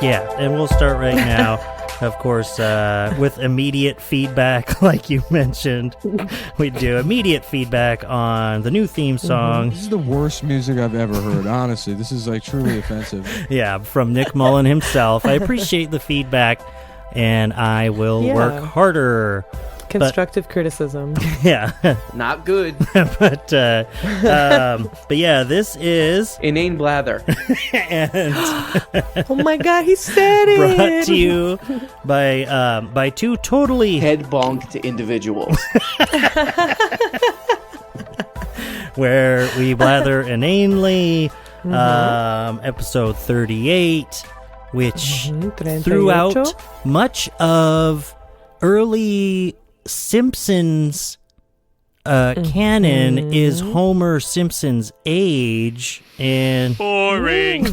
Yeah, and we'll start right now, of course, with immediate feedback, like you mentioned. We do immediate feedback on the new theme song. This is the worst music I've ever heard, honestly. This is like truly offensive. Yeah, from Nick Mullen himself. I appreciate the feedback, and I will work harder. Constructive criticism. Yeah. Not good. but yeah, this is Inane Blather. and Oh my God, he said it. brought to you by two totally Head bonked individuals. where we blather inanely. Episode 38, which throughout much of early Simpsons canon is Homer Simpson's age, and boring.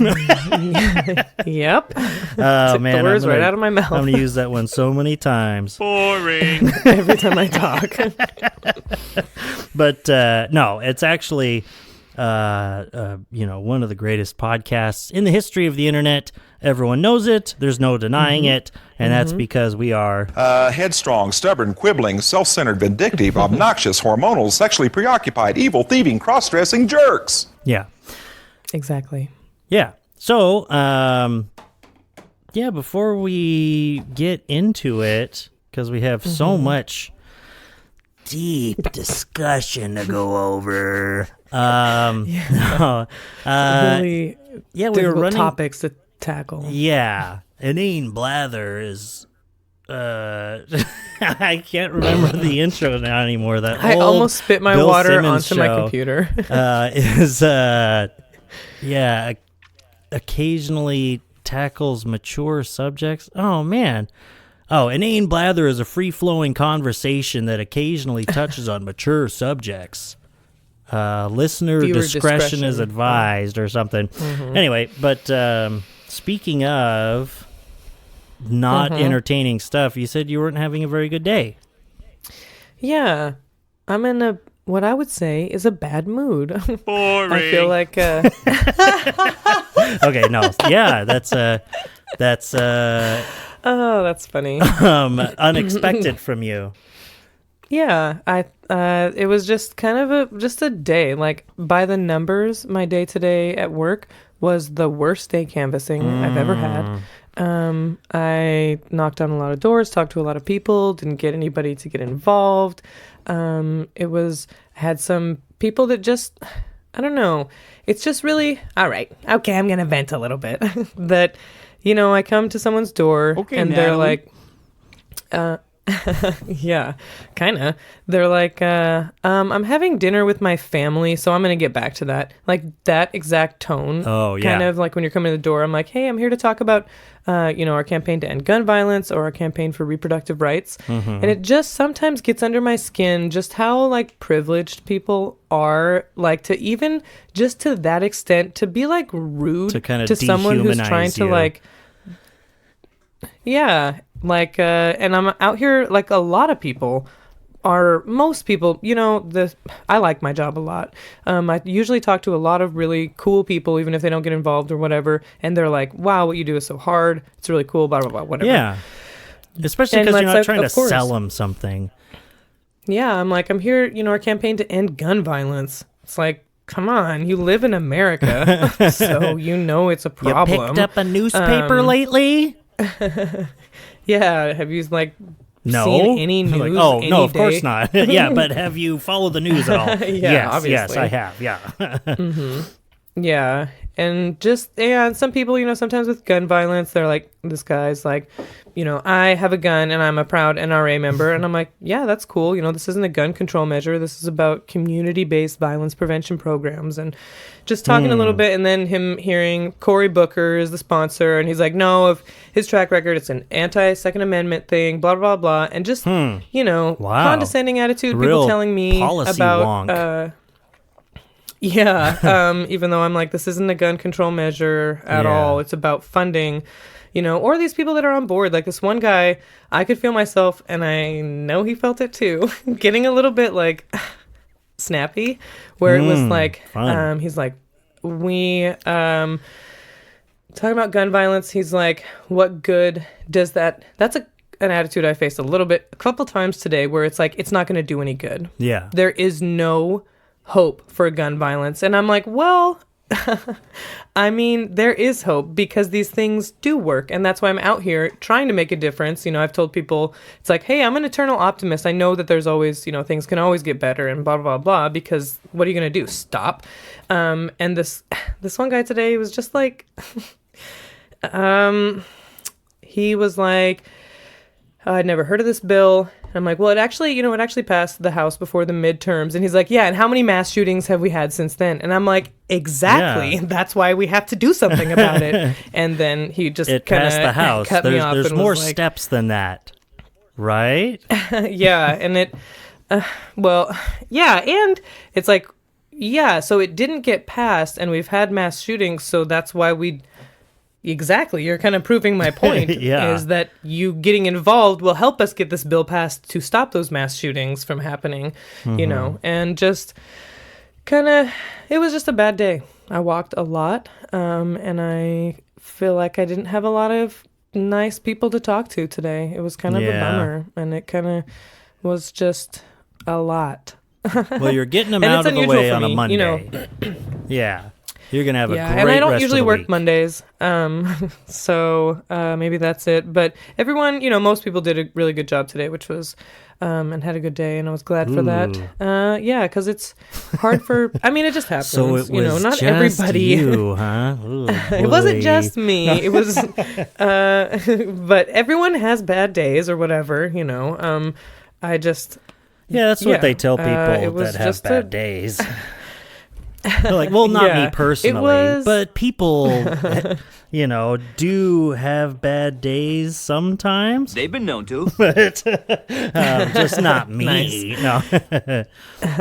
Yep. Oh Took man, the words right out of my mouth. I'm gonna use that one so many times. Boring. Every time I talk. But no, it's actually one of the greatest podcasts in the history of the internet. Everyone knows it. There's no denying it. And that's because we are headstrong, stubborn, quibbling, self-centered, vindictive, obnoxious, hormonal, sexually preoccupied, evil, thieving, cross-dressing jerks. Yeah. Exactly. Yeah. So, before we get into it, because we have so much deep discussion to go over. Really we were running topics to tackle. Yeah, Inane Blather is. I can't remember the intro now anymore. That I old almost spit my Bill water Simmons onto my show, computer. Occasionally tackles mature subjects. Oh man. Oh, Inane Blather is a free-flowing conversation that occasionally touches on mature subjects. Listener Viewer discretion is advised or something. Anyway, but speaking of not entertaining stuff, you said you weren't having a very good day. Yeah. I'm in what I would say is a bad mood. Boring. I feel like Okay, no. Yeah, that's oh, that's funny. Unexpected from you. Yeah, it was just kind of just a day. Like, by the numbers, my day today at work was the worst day canvassing I've ever had. I knocked on a lot of doors, talked to a lot of people, didn't get anybody to get involved. I had some people that just, I don't know. It's just really, all right, okay, I'm going to vent a little bit. That, I come to someone's door and they're like, yeah, kind of. They're like, I'm having dinner with my family, so I'm going to get back to that. Like that exact tone. Oh, yeah. Kind of like when you're coming to the door, I'm like, hey, I'm here to talk about, our campaign to end gun violence or our campaign for reproductive rights. And it just sometimes gets under my skin just how like privileged people are, like to even just to that extent to be like rude to kind of to someone who's trying to like, yeah. Like, and I'm out here, like a lot of people most people, I like my job a lot. I usually talk to a lot of really cool people, even if they don't get involved or whatever. And they're like, wow, what you do is so hard. It's really cool, blah, blah, blah, whatever. Yeah. Especially because you're not trying to sell them something. Yeah. I'm like, I'm here, our campaign to end gun violence. It's like, come on, you live in America. So it's a problem. You picked up a newspaper lately? Yeah, have you seen any news? Like, oh, no, of day? course not. Yeah, but have you followed the news at all? Yeah, obviously. Yes, I have. Yeah. Yeah, and some people, sometimes with gun violence, they're like, this guy's like, I have a gun and I'm a proud NRA member, and I'm like, yeah, that's cool. This isn't a gun control measure. This is about community-based violence prevention programs, and just talking a little bit, and then him hearing Cory Booker is the sponsor, and he's like, no, of his track record, it's an anti-Second Amendment thing, blah, blah, blah, and just, condescending attitude, people telling me about, even though I'm like, this isn't a gun control measure at all, it's about funding, or these people that are on board, like this one guy, I could feel myself, and I know he felt it too, getting a little bit like snappy, where it was like, he's like, we talking about gun violence, he's like, what good does that... That's an attitude I faced a couple times today, where it's like, it's not going to do any good. Yeah. There is no hope for gun violence. And I'm like, well... I mean, there is hope because these things do work. And that's why I'm out here trying to make a difference. You know, I've told people, it's like, hey, I'm an eternal optimist. I know that there's always, you know, things can always get better and blah, blah, blah, because what are you going to do? Stop. And this one guy today was just like, he was like, I'd never heard of this bill. And I'm like, well, it actually passed the House before the midterms. And he's like, yeah, and how many mass shootings have we had since then? And I'm like, exactly. Yeah. That's why we have to do something about it. And then he just It kind passed the of House. cut me off. There's and more was like, steps than that, right? yeah. And it, well, yeah. And it's like, yeah, so it didn't get passed and we've had mass shootings. So that's why exactly. You're kind of proving my point. Yeah. Is that you getting involved will help us get this bill passed to stop those mass shootings from happening, you know, and just kind of, it was just a bad day. I walked a lot, and I feel like I didn't have a lot of nice people to talk to today. It was kind of a bummer, and it kind of was just a lot. Well, you're getting them And out it's of the unusual way for on a me, Monday. you know. Yeah. You're going to have a great and I don't rest usually of the work week. Mondays, so maybe that's it. But everyone, you know, most people did a really good job today, which was, and had a good day, and I was glad for that. Yeah, because it's hard for, I mean, it just happens. So it was you know, not just everybody. you, huh? Ooh, It wasn't boy. just me. It was, but everyone has bad days or whatever, you know. I just, Yeah, that's what they tell people it was that have just bad days. They're like, well, not Yeah, me personally, it was- but people, you know, do have bad days sometimes. They've been known to. But just not me. No,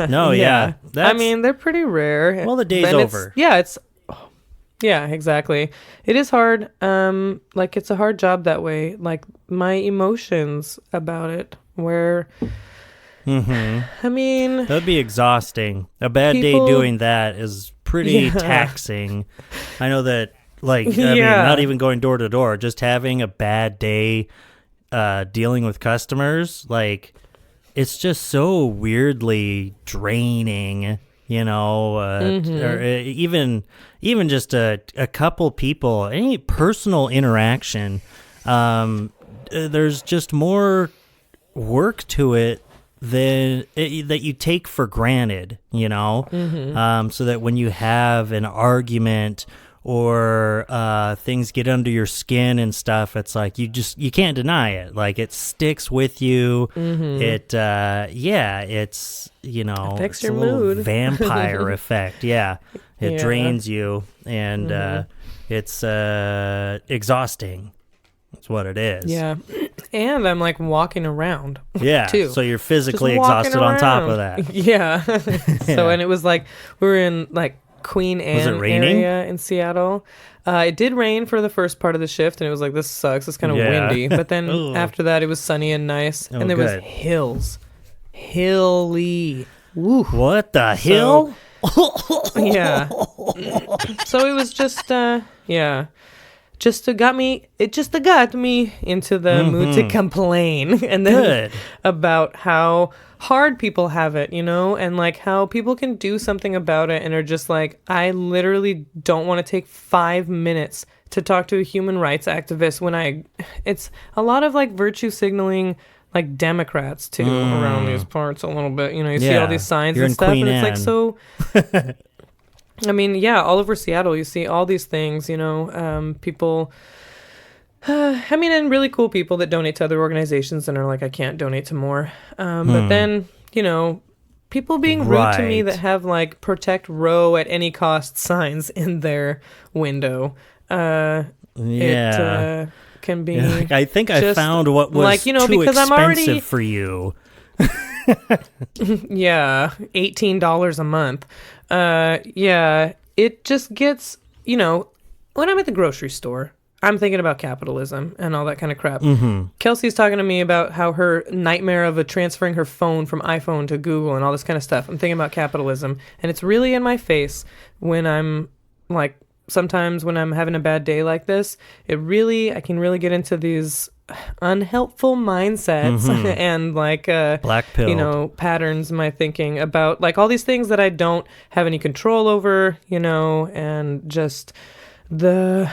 no, yeah. I mean, they're pretty rare. Well, the day's And over. Yeah, exactly. It is hard. Like, it's a hard job that way. Like, my emotions about it, where, I mean, that'd be exhausting. A bad People- day doing that is pretty taxing. I know that, like, I mean, Yeah. not even going door to door, just having a bad day dealing with customers, like, it's just so weirdly draining, you know, or even just a couple people, any personal interaction, there's just more work to it that you take for granted, you know, so that when you have an argument or things get under your skin and stuff, it's like you can't deny it. Like, it sticks with you. It it's, you know, Affects it's your a little mood. vampire effect. Yeah, it Yeah. drains you, and it's exhausting. That's what it is. yeah. And I'm like walking around. Yeah. too. So you're physically Just walking exhausted on top of around. that. Yeah. So, and it was like, we were in like Queen Anne raining? area in Seattle. It did rain for the first part of the shift, and it was like, this sucks. It's kind of Yeah. windy. But then Ugh. after that, it was sunny and nice. Oh, And there good. was hills. Hilly. Woo. What the hell? Yeah. So it was just, yeah. It just got me into the mood to complain. And then Good. about how hard people have it, you know, and like how people can do something about it and are just like, I literally don't want to take 5 minutes to talk to a human rights activist when it's a lot of like virtue signaling, like Democrats too around these parts a little bit, you know, you see Yeah, all these signs you're and in stuff, Queen and it's like, Anne. so I mean, yeah, all over Seattle, you see all these things, you know, people, I mean, and really cool people that donate to other organizations and are like, I can't donate to more. But then, you know, people being rude to me Right. that have like protect Roe at any cost signs in their window. Yeah. It can be. Like, I think I just, found what was like, you know, too because I'm expensive already- for you. Yeah, $18 a month. Yeah, it just gets, you know, when I'm at the grocery store, I'm thinking about capitalism and all that kind of crap. Kelsey's talking to me about how her nightmare of transferring her phone from iPhone to Google and all this kind of stuff. I'm thinking about capitalism, and it's really in my face when I'm like sometimes when I'm having a bad day like this, I can really get into these unhelpful mindsets and like Black pill. patterns in my thinking about like all these things that I don't have any control over, and just the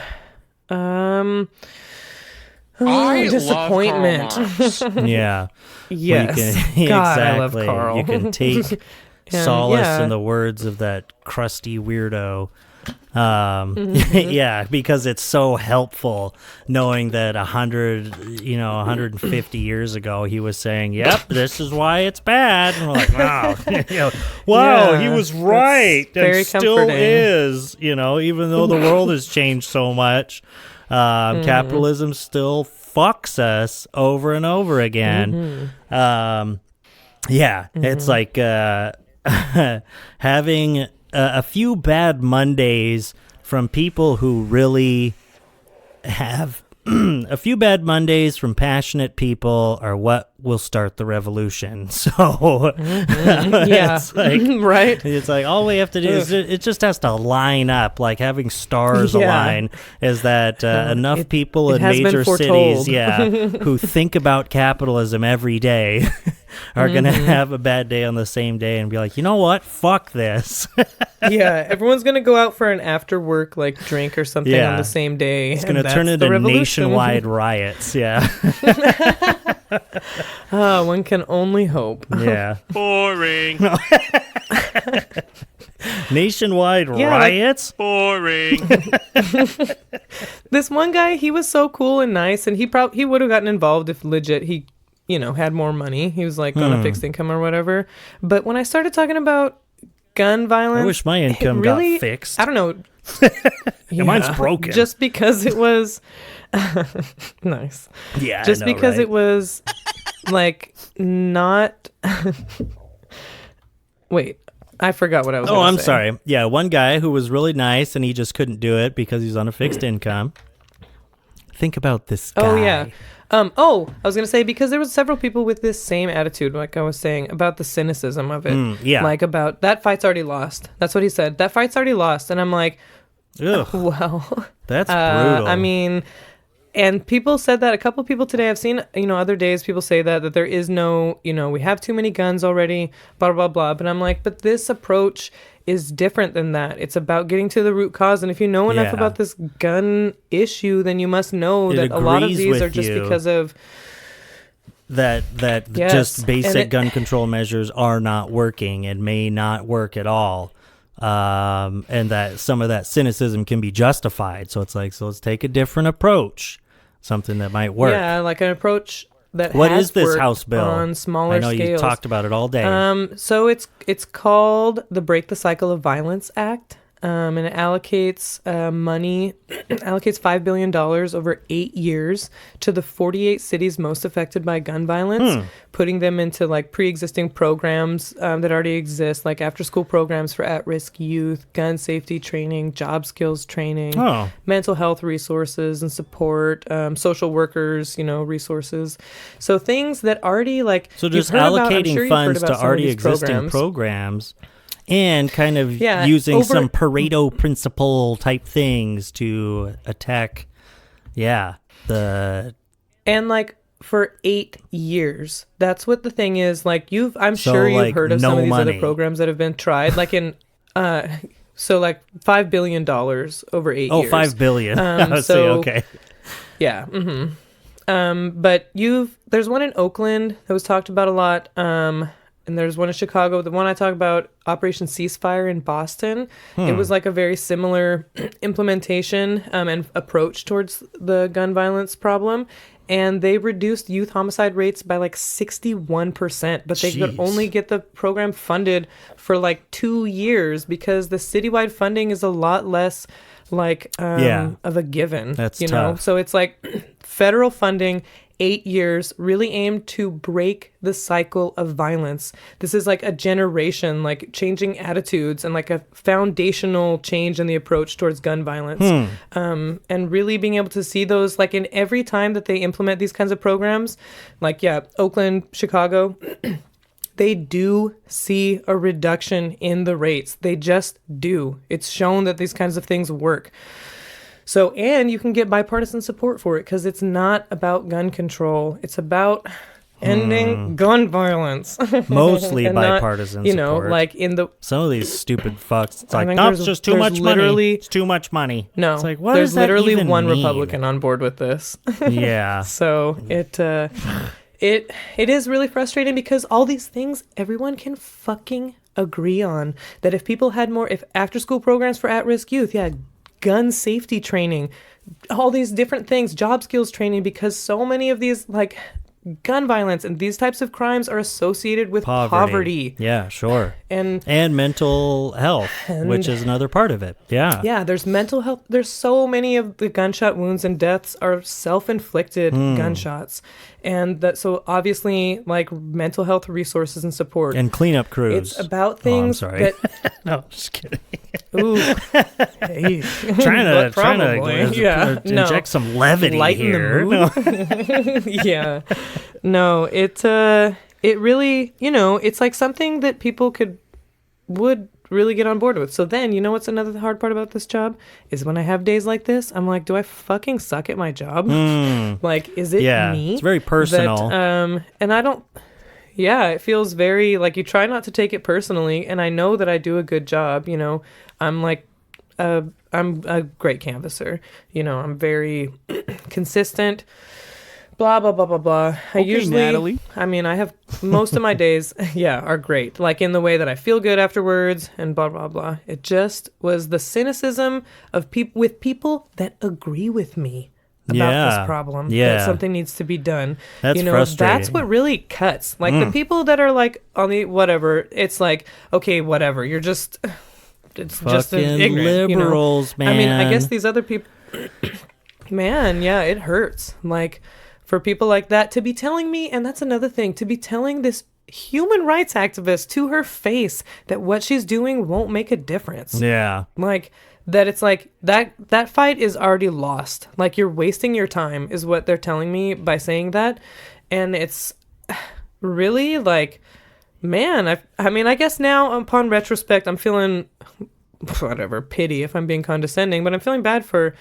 disappointment. Yeah. Yes. You can, God, I love exactly. Carl. You can take And, solace in the words of that crusty weirdo. Yeah, because it's so helpful knowing that 150 years ago he was saying, "Yep, this is why it's bad." And we're like, "Wow, wow, he was right, and very still comforting. is." Even though the world has changed so much, capitalism still fucks us over and over again. It's like having a few bad Mondays from people who really have a few bad Mondays from passionate people are what will start the revolution. So it's like, right. It's like all we have to do is it just has to line up, like having stars align. Is that enough people in major cities, who think about capitalism every day are going to have a bad day on the same day and be like, you know what? Fuck this. Yeah, everyone's going to go out for an after work like drink or something on the same day. It's going to turn into nationwide riots. Yeah. One can only hope. Yeah. Boring. Nationwide riots? Boring. This one guy, he was so cool and nice, and he would have gotten involved if legit he had more money. He was like on a fixed income or whatever. But when I started talking about gun violence, I wish my income got fixed. I don't know. Mine's broken. Just because it was nice. Yeah, Just I know, because right? it was like not. Wait, I forgot what I was. Oh, I'm say. sorry. Yeah, one guy who was really nice and he just couldn't do it because he's on a fixed income. Think about this guy. Oh yeah. I was gonna say because there was several people with this same attitude, like I was saying about the cynicism of it. Yeah. Like about that fight's already lost. That's what he said. That fight's already lost, and I'm like, Ugh, well, that's brutal. I mean, and people said that. A couple people today I've seen, other days people say that there is no, we have too many guns already, blah blah blah. But I'm like, but this approach is different than that. It's about getting to the root cause. And if you know enough about this gun issue, then you must know that a lot of these are just because of that just basic gun control measures are not working and may not work at all. And that some of that cynicism can be justified. So it's like, so let's take a different approach, something that might work. Yeah, like an approach that what has is this worked House bill? on smaller I know scales. you talked about it all day. So it's called the Break the Cycle of Violence Act. And it allocates money, allocates $5 billion over 8 years to the 48 cities most affected by gun violence, putting them into like pre-existing programs that already exist, like after-school programs for at-risk youth, gun safety training, job skills training, mental health resources and support, social workers, resources. So things that already like so just allocating funds to already existing programs. And kind of using some Pareto principle type things to attack, and like for 8 years. That's what the thing is. Like I'm sure you've heard of some of these other programs that have been tried. Like in, so like $5 billion over 8 years. Oh, $5 billion. Okay. Yeah. But there's one in Oakland that was talked about a lot. And there's one in Chicago. The one I talk about, Operation Ceasefire in Boston. It was like a very similar implementation and approach towards the gun violence problem. And they reduced youth homicide rates by like 61%. But they could only get the program funded for like 2 years because the citywide funding is a lot less like of a given. That's tough. So it's like federal funding, 8 years, really aimed to break the cycle of violence. This is like a generation, like changing attitudes and like a foundational change in the approach towards gun violence. And really being able to see those like in every time that they implement these kinds of programs, like Oakland, Chicago, they do see a reduction in the rates. They just do. It's shown that these kinds of things work. So, and you can get bipartisan support for it because it's not about gun control. It's about ending gun violence. Mostly And not, bipartisan you know, support. like in the Some of these stupid fucks, it's I like, think nope, there's- it's just too there's much literally- money. It's too much money. no, It's like, what there's does that literally even one mean? Republican on board with this. Yeah. So it is really frustrating because all these things everyone can fucking agree on. That if people had more, if after school programs for at-risk youth, gun safety training, all these different things, job skills training, because so many of these like gun violence and these types of crimes are associated with poverty. Yeah, sure. And mental health, which is another part of it. Yeah. yeah, there's mental health. There's so many of the gunshot wounds and deaths are self-inflicted gunshots. And that, so obviously, like mental health resources and support. And cleanup crews. It's about things Oh, I'm sorry. that. No, just kidding. Ooh. Hey. trying to Probably, yeah. inject No. some levity Lighten here. the mood. Yeah. No, it really, you know, it's like something that people would really get on board with. So then, you know what's another hard part about this job? Is when I have days like this, I'm like, do I fucking suck at my job? Like, is it me? It's very personal. That, and I don't, yeah, it feels very, like, you try not to take it personally, and I know that I do a good job, you know. I'm like, I'm a great canvasser. You know, I'm very consistent. Blah, blah, blah, blah, blah. I usually, Natalie. I mean, I have most of my days, are great. Like in the way that I feel good afterwards and blah, blah, blah. It just was the cynicism of people that agree with me about this problem. Yeah. That something needs to be done. That's you know, frustrating. that's what really cuts. Like the people that are like on the whatever, it's like, okay, whatever. You're just, it's just an Fucking ignorant, liberals, you know? I mean, I man. guess these other people, man, yeah, it hurts. Like, for people like that to be telling me, and that's another thing, to be telling this human rights activist to her face that what she's doing won't make a difference. Yeah. Like, that it's like, that fight is already lost. Like, you're wasting your time is what they're telling me by saying that. And it's really like, man, I mean, I guess now upon retrospect, I'm feeling, whatever, pity if I'm being condescending, but I'm feeling bad for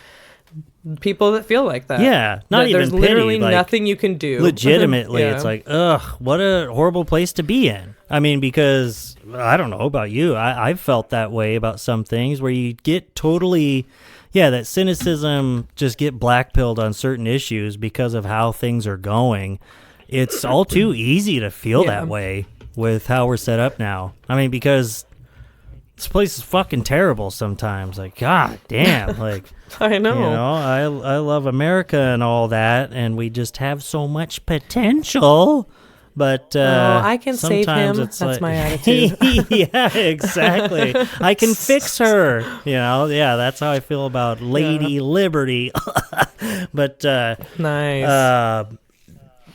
people that feel like that. Yeah, not That even there's pity, literally like, nothing you can do. Legitimately, Yeah. it's like, ugh, what a horrible place to be in. I mean, because I don't know about you. I've felt that way about some things where you get totally, that cynicism, just get blackpilled on certain issues because of how things are going. It's all too easy to feel Yeah. that way with how we're set up now. I mean, because this place is fucking terrible sometimes. Like, god damn, like, I know. you know, I love America and all that, and we just have so much potential. But I can save sometimes him. it's That's like, my attitude. yeah, exactly. I can fix her. You know, that's how I feel about Lady Liberty. But Nice.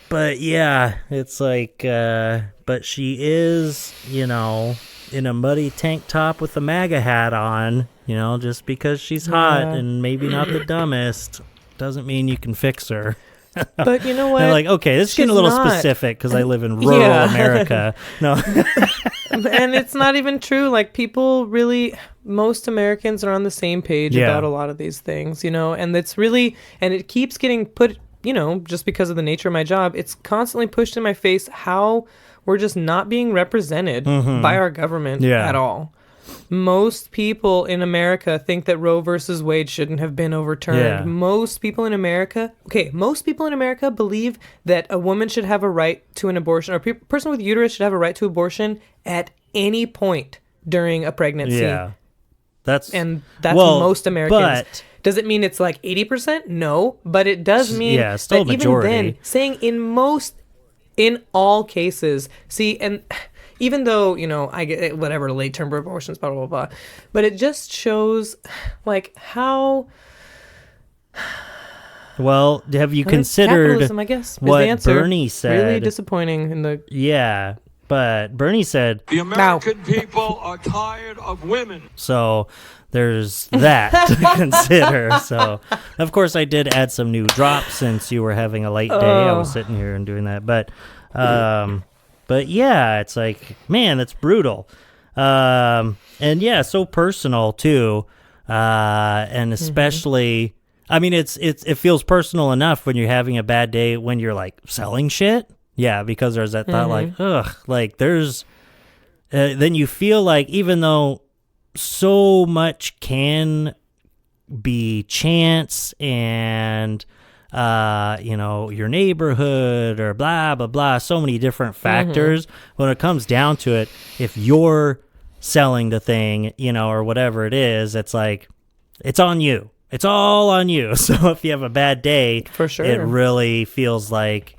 but yeah, it's like, but she is, you know, in a muddy tank top with a MAGA hat on, you know, just because she's hot Yeah. and maybe not the dumbest doesn't mean you can fix her. But you know what? And like, okay, this is getting a She's little not. specific because I live in rural Yeah. America. No, And it's not even true. Like, people really, most Americans are on the same page Yeah. about a lot of these things, you know, and it's really, and it keeps getting put, you know, just because of the nature of my job, it's constantly pushed in my face how we're just not being represented by our government Yeah. at all. Most people in America think that Roe versus Wade shouldn't have been overturned. Yeah. Most people in America believe that a woman should have a right to an abortion, or a person with uterus should have a right to abortion at any point during a pregnancy. yeah, that's And that's well, most Americans. But Does it mean it's like 80%? No, but it does mean Yeah, still that majority. even then, saying in all cases, see, and even though, you know, I get whatever, late term abortions, blah, blah, blah, but it just shows like how well, have you considered capitalism, I guess, is what the answer. Bernie said? Really disappointing in the Yeah, but Bernie said, The American people are tired of women. so there's that to consider. So, of course, I did add some new drops since you were having a late day. I was sitting here and doing that. But But yeah, it's like, man, that's brutal. And yeah, so personal too. And especially, I mean, it feels personal enough when you're having a bad day when you're like selling shit. Yeah, because there's that thought like, ugh, like there's, then you feel like even though so much can be chance and, your neighborhood or blah, blah, blah, so many different factors. When it comes down to it, if you're selling the thing, or whatever it is, it's like, it's on you. It's all on you. So if you have a bad day, For sure. it really feels like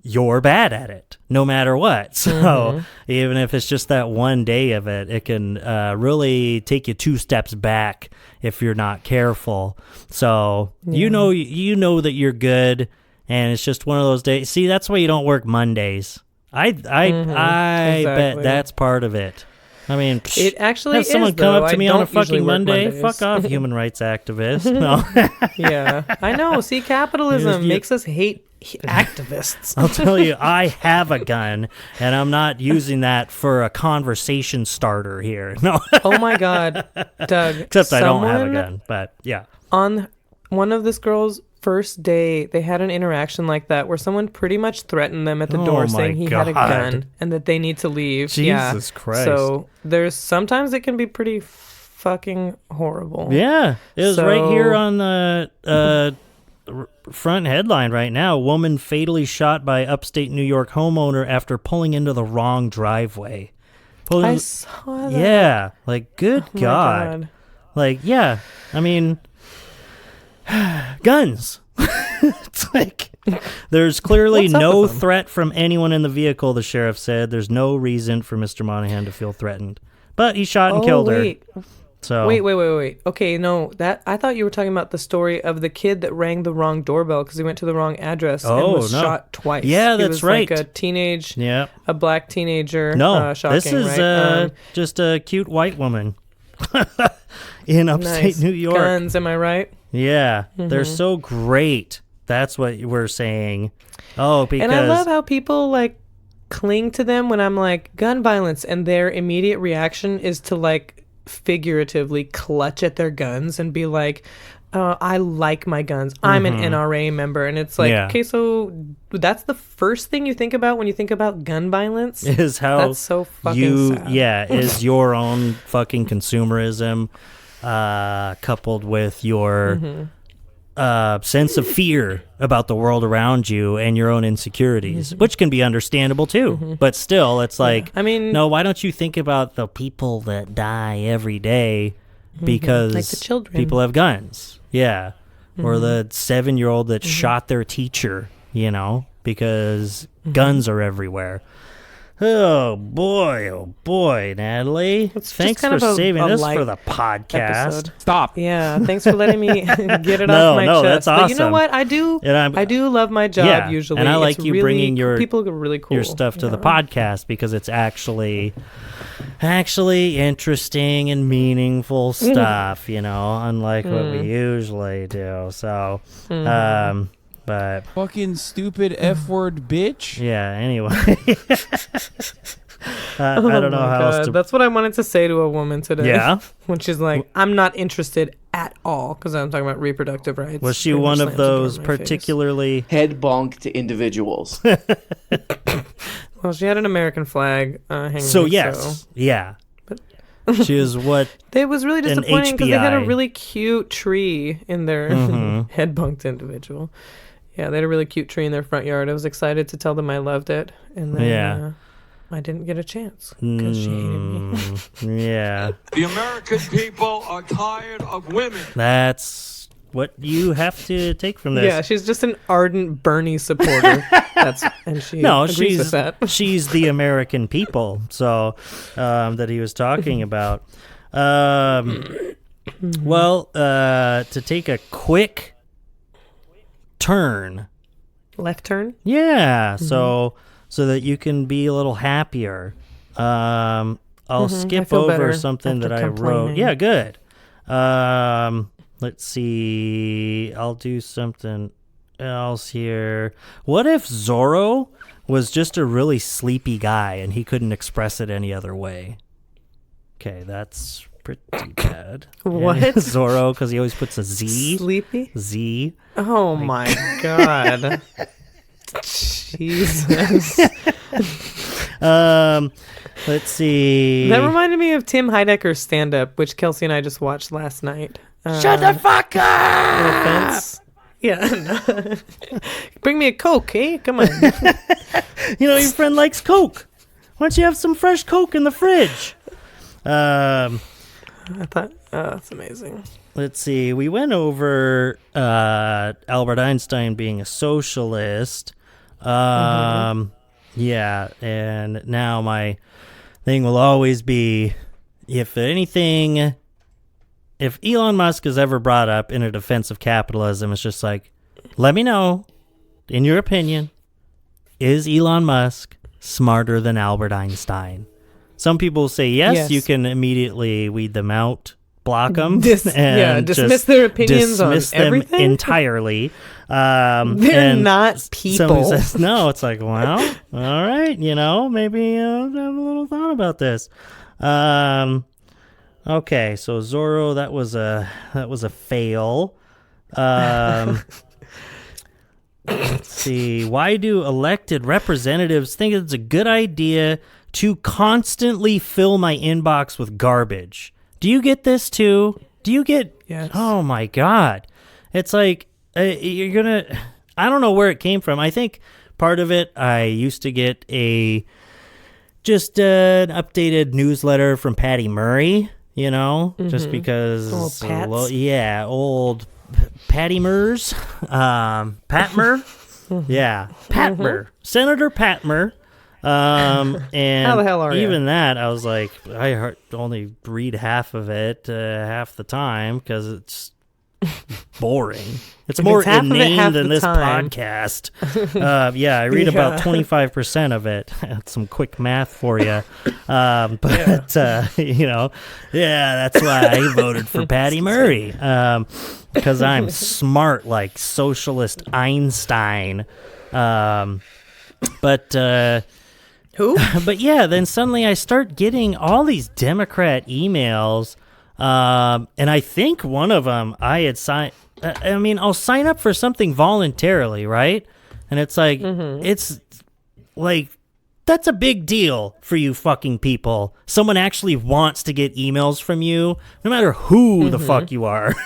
you're bad at it no matter what. So even if it's just that one day of it, it can really take you 2 steps back if you're not careful. So you know that you're good, and it's just one of those days. See, that's why you don't work Mondays. I bet that's part of it. I mean, It actually have someone is, come though. up to I me on a don't usually fucking work Monday. Mondays. Fuck off, human rights activist. No. Yeah, I know. See, capitalism You- makes us hate activists. I'll tell you, I have a gun, and I'm not using that for a conversation starter here. No, Oh my God, Doug. except I don't have a someone gun. But yeah, On one of this girl's first day, they had an interaction like that where someone pretty much threatened them at the Oh door my saying he had a God. gun and that they need to leave. Jesus Christ. So there's sometimes it can be pretty fucking horrible. yeah, it was right So- here on the front headline right now. Woman fatally shot by upstate New York homeowner after pulling into the wrong driveway. I saw that. Yeah, like good Oh my God. Like, yeah, I mean, guns. It's like, there's clearly What's up no with them? threat from anyone in the vehicle, the sheriff said. There's no reason for Mr. Monahan to feel threatened. But he shot and killed wait. her. So Wait. Okay, no, that I thought you were talking about the story of the kid that rang the wrong doorbell because he went to the wrong address and Oh, was no. shot twice. Yeah, He that's was right. Like Yeah. a black teenager. No, shocking, this is right? just a cute white woman in upstate Nice. New York. Guns, am I right? Yeah, they're so great. That's what we're saying. Oh, because And I love how people like cling to them when I'm like gun violence, and their immediate reaction is to like figuratively clutch at their guns and be like, I like my guns. I'm an NRA member. And it's like, Yeah. okay, so that's the first thing you think about when you think about gun violence? is how That's so fucking sad. is your own fucking consumerism coupled with your sense of fear about the world around you and your own insecurities, which can be understandable too. But still, it's like, I mean, no, why don't you think about the people that die every day because Like the children. people have guns? Yeah. Or the 7-year-old that shot their teacher, because guns are everywhere. Oh boy, Natalie. It's just Thanks kind for of a saving this light for the podcast. episode. Stop. Yeah, thanks for letting me get it No, off my no, chest. that's But you know awesome. what? I do And I do love my job Yeah, usually. and I like It's you really, bringing your- people are really cool. your stuff to the Yeah. podcast because it's actually interesting and meaningful stuff, unlike what we usually do. So, but Fucking stupid F-word bitch. yeah, anyway. I Oh don't know my how God. else to. That's what I wanted to say to a woman today. Yeah? When she's like, I'm not interested at all, because I'm talking about reproductive rights. Was she Pretty much one of slams the door in those my face. particularly? Head bonk to individuals. Well, she had an American flag hanging. So, yes. Yeah. She is what. It was really An disappointing because they had a HBI. really cute tree in their head bunked individual. Yeah, they had a really cute tree in their front yard. I was excited to tell them I loved it, and then Yeah. I didn't get a chance because she hated me. Yeah. The American people are tired of women. That's what you have to take from this. Yeah, she's just an ardent Bernie supporter. And she No, agrees with that. she's the American people. So that he was talking about. Well, to take a quick turn. Left turn. Yeah. So that you can be a little happier. I'll I skip feel over better something that I after wrote. complaining. Yeah, good. Let's see. I'll do something else here. What if Zorro was just a really sleepy guy, and he couldn't express it any other way. Okay, that's pretty bad. What? And Zorro, because he always puts a Z. Sleepy? Z. Oh my god. Jesus. Let's see. That reminded me of Tim Heidecker's stand-up, which Kelsey and I just watched last night. Shut the fuck No up! offense. Yeah. No. Bring me a Coke, eh? Come on. You know, your friend likes Coke. Why don't you have some fresh Coke in the fridge? I thought, oh, that's amazing. Let's see. We went over Albert Einstein being a socialist. Yeah, and now my thing will always be, if Elon Musk is ever brought up in a defense of capitalism, it's just like, let me know, in your opinion, is Elon Musk smarter than Albert Einstein? Some people say yes. You can immediately weed them out, block them, and dismiss their opinions dismiss on them everything entirely. They're not people. Somebody says no. It's like, well, all right, maybe I'll have a little thought about this. Okay, so Zorro, that was a fail. Let's see. Why do elected representatives think it's a good idea to constantly fill my inbox with garbage? Do you get this too? Do you get? Yes. Oh my God! It's like you're gonna. I don't know where it came from. I think part of it. I used to get just an updated newsletter from Patty Murray. Just because. Old Pats. Old Patty Murs, Patmer, yeah, Patmer, Senator Patmer. And how the hell are you? Even that, I was like, I only read half of it half the time because it's boring. It's more inane than this podcast. I read about 25% of it. That's some quick math for you. That's why I voted for Patty Murray. Because I'm smart like socialist Einstein. Who? But yeah, then suddenly I start getting all these Democrat emails. And I think one of them I had signed. I'll sign up for something voluntarily, right? And it's like, it's like, that's a big deal for you fucking people. Someone actually wants to get emails from you, no matter who the fuck you are.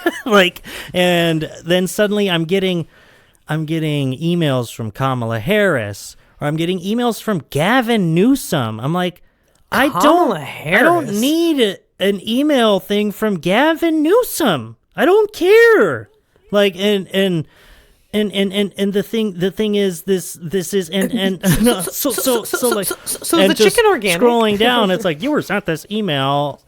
And then suddenly I'm getting emails from Kamala Harris, or I'm getting emails from Gavin Newsom. I'm like, I don't need an email thing from Gavin Newsom. I don't care. And the thing is this is so the chicken organic. Scrolling down, it's like, you were sent this email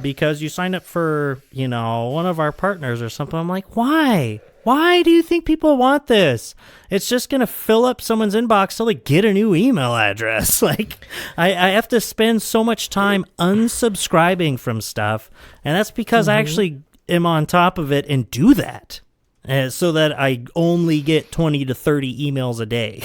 because you signed up for one of our partners or something. I'm like, why do you think people want this? It's just gonna fill up someone's inbox till they get a new email address. Like, I have to spend so much time unsubscribing from stuff, and that's because I actually am on top of it and do that. So that I only get 20 to 30 emails a day.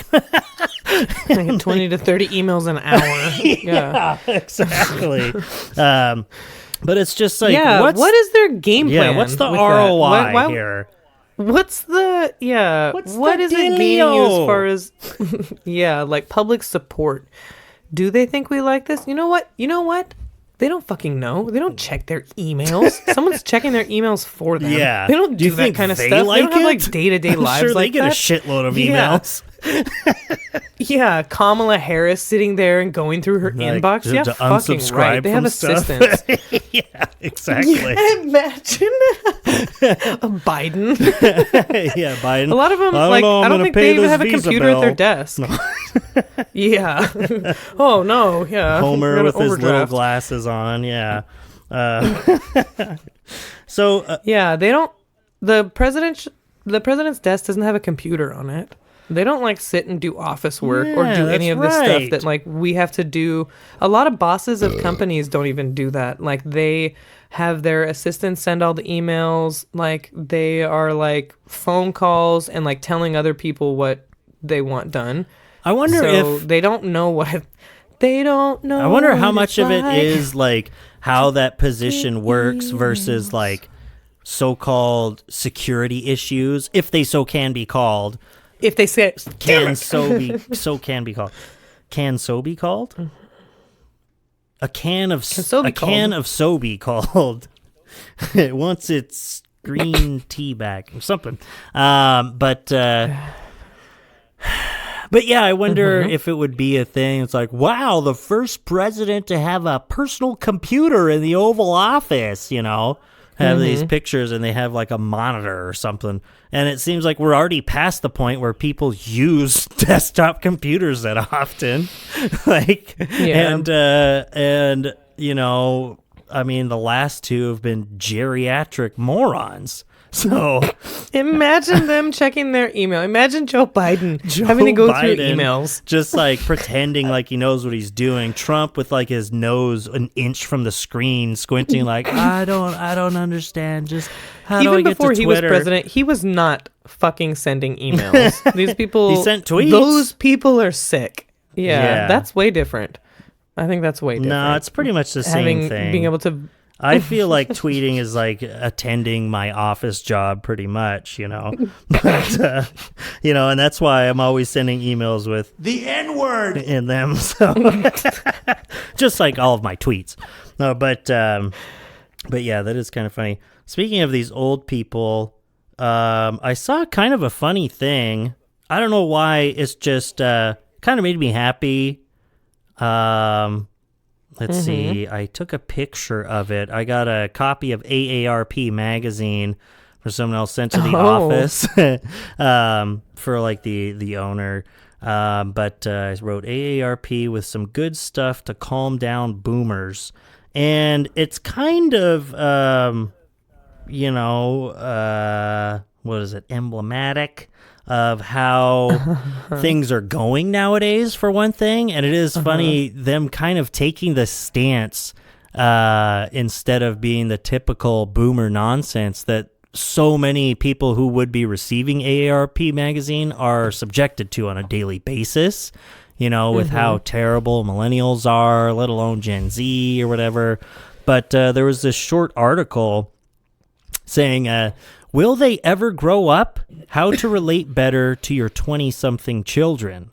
20 to 30 emails an hour. Yeah, exactly. But it's just like, what is their game plan? Yeah, what's the ROI here? What's the what is it gaining you as far as like public support? Do they think we like this? You know what? They don't fucking know. They don't check their emails. Someone's checking their emails for them. Yeah. They don't do that kind of stuff. Like they don't have day-to-day lives sure like they get that. a shitload of emails. Yeah, Kamala Harris sitting there and going through her inbox. Yeah, to fucking unsubscribe right. They have from stuff. assistants. Yeah, exactly. Yeah, imagine Biden. Yeah, Biden. A lot of them, I don't think they even have a computer at their desk. No. Yeah. Oh no. Yeah. Homer with his little glasses on. Yeah. Yeah, they don't. The president's desk doesn't have a computer on it. They don't sit and do office work or do any of the stuff that we have to do. A lot of bosses of companies don't even do that. They have their assistants send all the emails. They are phone calls and telling other people what they want done. I wonder So if they don't know what they don't know. I wonder how what much it's of it like. is like how that position works versus like so-called security issues, if they so can be called. If they say Can be called. Can so be called? A can of so be a can of so be called. Once it's green tea bag or something. But yeah, I wonder if it would be a thing. It's like, wow, the first president to have a personal computer in the Oval Office, you know, have these pictures and they have like a monitor or something. And it seems like we're already past the point where people use desktop computers that often. Like, and, you know, I mean, the last two have been geriatric morons. So imagine them checking their email. Imagine Joe Biden having to go through emails. Just like pretending like he knows what he's doing. Trump with like his nose an inch from the screen, squinting like, I don't understand. Just how do I Even get before to he was Twitter? president, he was not fucking sending emails. These people, He sent tweets. Those people are sick. Yeah, Yeah. that's way different. I think that's way different. No, it's pretty much the same thing. Being able to. I feel like tweeting is like attending my office job pretty much, you know. But, you know, and that's why I'm always sending emails with the N-word in them. So just like all of my tweets. No, but yeah, that is kind of funny. Speaking of these old people, I saw kind of a funny thing. I don't know why. It's just kind of made me happy. Let's see. I took a picture of it. I got a copy of AARP magazine for someone else sent to the office for like the owner. But I wrote AARP with some good stuff to calm down boomers. And it's kind of, you know, what is it, emblematic of how things are going nowadays, for one thing. And it is funny, them kind of taking the stance instead of being the typical boomer nonsense that so many people who would be receiving AARP magazine are subjected to on a daily basis, you know, with how terrible millennials are, let alone Gen Z or whatever. But there was this short article saying, will they ever grow up? How to relate better to your 20-something children.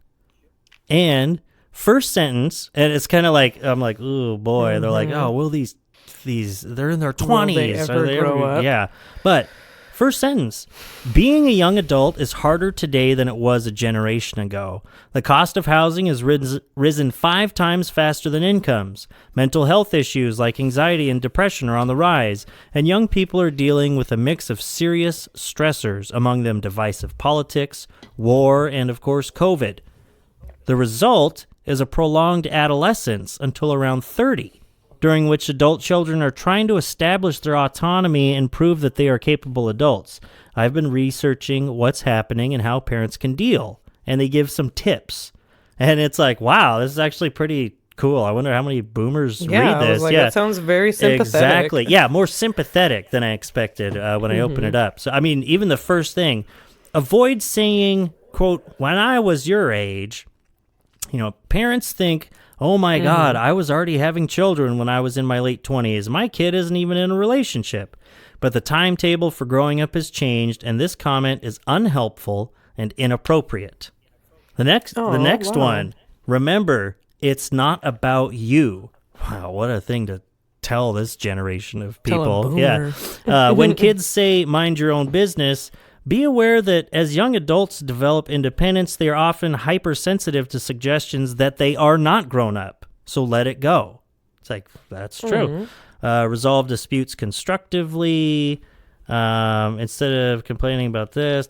And first sentence, and it's kind of like, I'm like, oh boy. They're like, oh, will these, they're in their 20s. Will they ever grow up? Yeah. But first sentence, being a young adult is harder today than it was a generation ago. The cost of housing has risen 5 times faster than incomes. Mental health issues like anxiety and depression are on the rise, and young people are dealing with a mix of serious stressors, among them divisive politics, war, and of course COVID. The result is a prolonged adolescence until around 30. During which adult children are trying to establish their autonomy and prove that they are capable adults. I've been researching what's happening and how parents can deal, and they give some tips. And it's like, wow, this is actually pretty cool. I wonder how many boomers read I this. was like, that sounds very sympathetic. Exactly. Yeah, more sympathetic than I expected when I opened it up. So, I mean, even the first thing, avoid saying, quote, when I was your age, you know, parents think, oh my God, I was already having children when I was in my late 20s. My kid isn't even in a relationship. But the timetable for growing up has changed, and this comment is unhelpful and inappropriate. The next one, remember, it's not about you. Wow, what a thing to tell this generation of people. Yeah. When kids say mind your own business, be aware that as young adults develop independence, they are often hypersensitive to suggestions that they are not grown up. So let it go. It's like, that's true. Resolve disputes constructively. Instead of complaining about this,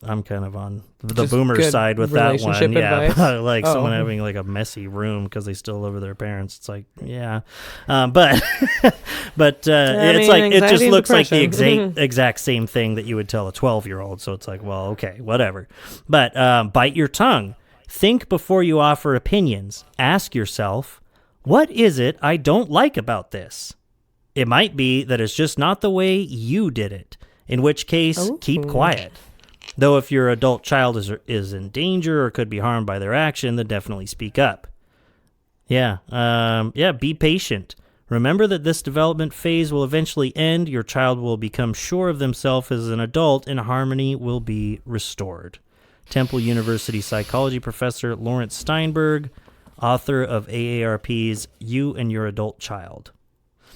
I'm kind of on the Just boomer good side with that one. relationship Yeah, advice? like someone having like a messy room because they still live with their parents. It's like, yeah, but it's like it just looks like the exact same thing that you would tell a 12-year-old. So it's like, well, okay, whatever. But bite your tongue. Think before you offer opinions. Ask yourself, what is it I don't like about this? It might be that it's just not the way you did it. In which case, keep quiet. Though if your adult child is in danger or could be harmed by their action, then definitely speak up. Yeah, be patient. Remember that this development phase will eventually end. Your child will become sure of themselves as an adult, and harmony will be restored. Temple University psychology professor Lawrence Steinberg, author of AARP's You and Your Adult Child.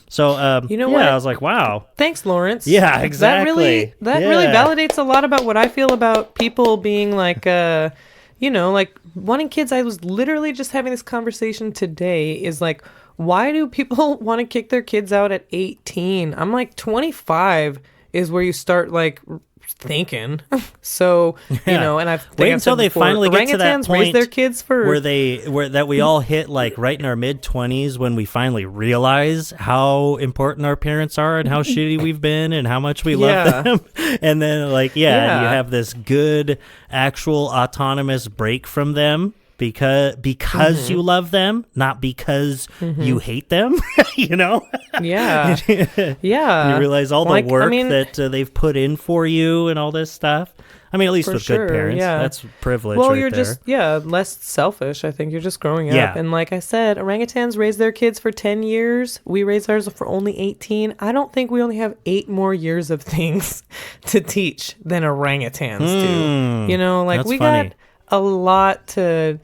So, You know what? I was like, wow. Thanks, Lawrence. Yeah, exactly. That really validates a lot about what I feel about people being like, like wanting kids. I was literally just having this conversation today is like, why do people want to kick their kids out at 18? I'm like 25 is where you start like thinking. So, and I've wait until they finally get to that point raise their kids for where we all hit like right in our mid-20s when we finally realize how important our parents are and how shitty we've been and how much we love them. And then you have this good actual autonomous break from them because you love them, not because you hate them. Yeah. You realize all the work that they've put in for you and all this stuff. I mean, at least with good parents, that's privilege. Well, right you're there. just less selfish. I think you're just growing up. And like I said, orangutans raise their kids for 10 years. We raise ours for only 18. I don't think we only have 8 more years of things to teach than orangutans do. That's we funny. got a lot to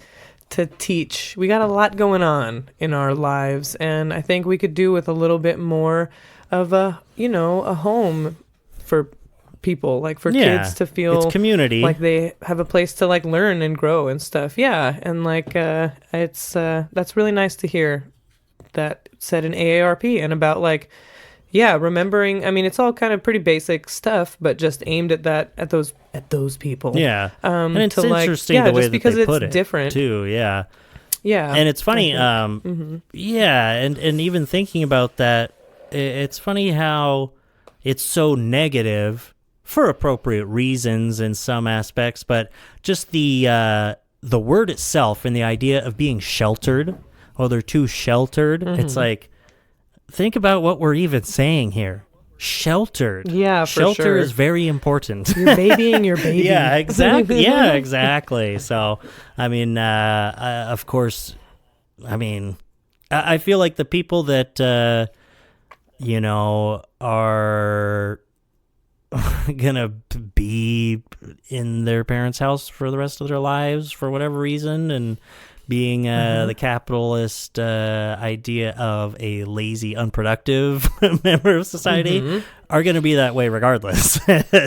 teach. We got a lot going on in our lives, and I think we could do with a little bit more of a home for people, like for kids to feel it's community, like they have a place to like learn and grow and stuff. Yeah, and like it's that's really nice to hear that said in AARP and about like. Yeah, remembering. I mean, it's all kind of pretty basic stuff, but just aimed at those people. Yeah, and it's interesting the way just that because they it's put it different too. Yeah, yeah, and it's funny. Yeah, and even thinking about that, it's funny how it's so negative for appropriate reasons in some aspects, but just the word itself and the idea of being sheltered. Oh, they're too sheltered. It's like. Think about what we're even saying here. Sheltered. Yeah, for Shelter sure. is very important. You're babying your baby. Yeah, exactly. Yeah, exactly. So, I mean, of course, I feel like the people that, are going to be in their parents' house for the rest of their lives for whatever reason and being the capitalist idea of a lazy, unproductive member of society are going to be that way regardless.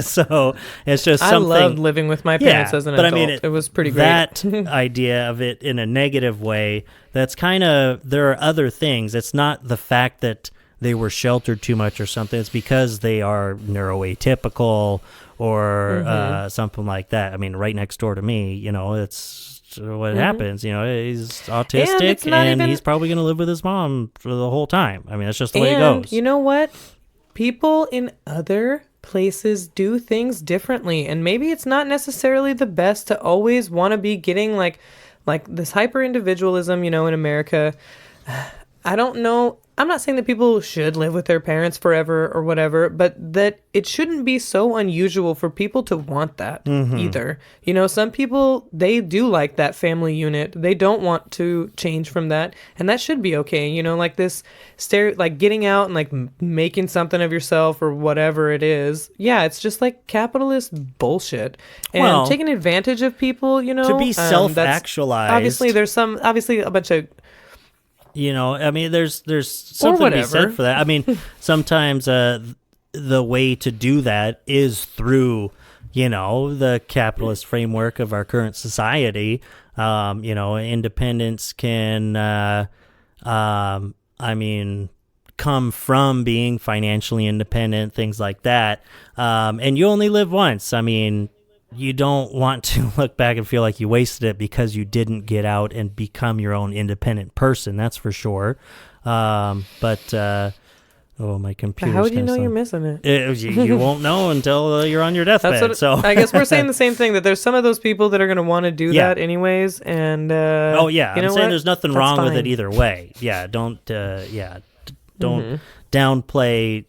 So it's just something. I loved living with my parents as an adult. I mean, it was pretty great. That idea of it in a negative way, that's kind of, there are other things. It's not the fact that they were sheltered too much or something. It's because they are neuroatypical or something like that. I mean, right next door to me, it's what happens. He's autistic and he's probably going to live with his mom for the whole time. I mean, that's just the way it goes. You know what? People in other places do things differently, and maybe it's not necessarily the best to always want to be getting like this hyper individualism, in America. I don't know. I'm not saying that people should live with their parents forever or whatever, but that it shouldn't be so unusual for people to want that either. Some people, they do like that family unit. They don't want to change from that, and that should be okay. Like this like getting out and like making something of yourself or whatever it is. Yeah, it's just like capitalist bullshit and taking advantage of people, to be self-actualized. Obviously, there's a bunch of there's something to be said for that. I mean, sometimes the way to do that is through, the capitalist framework of our current society. Independence can, come from being financially independent, things like that. And you only live once. I mean, you don't want to look back and feel like you wasted it because you didn't get out and become your own independent person. That's for sure. My computer. How would you know you're missing it? You won't know until you're on your deathbed. So I guess we're saying the same thing, that there's some of those people that are going to want to do that anyways. And I'm saying there's nothing wrong with it either way. Yeah, don't downplay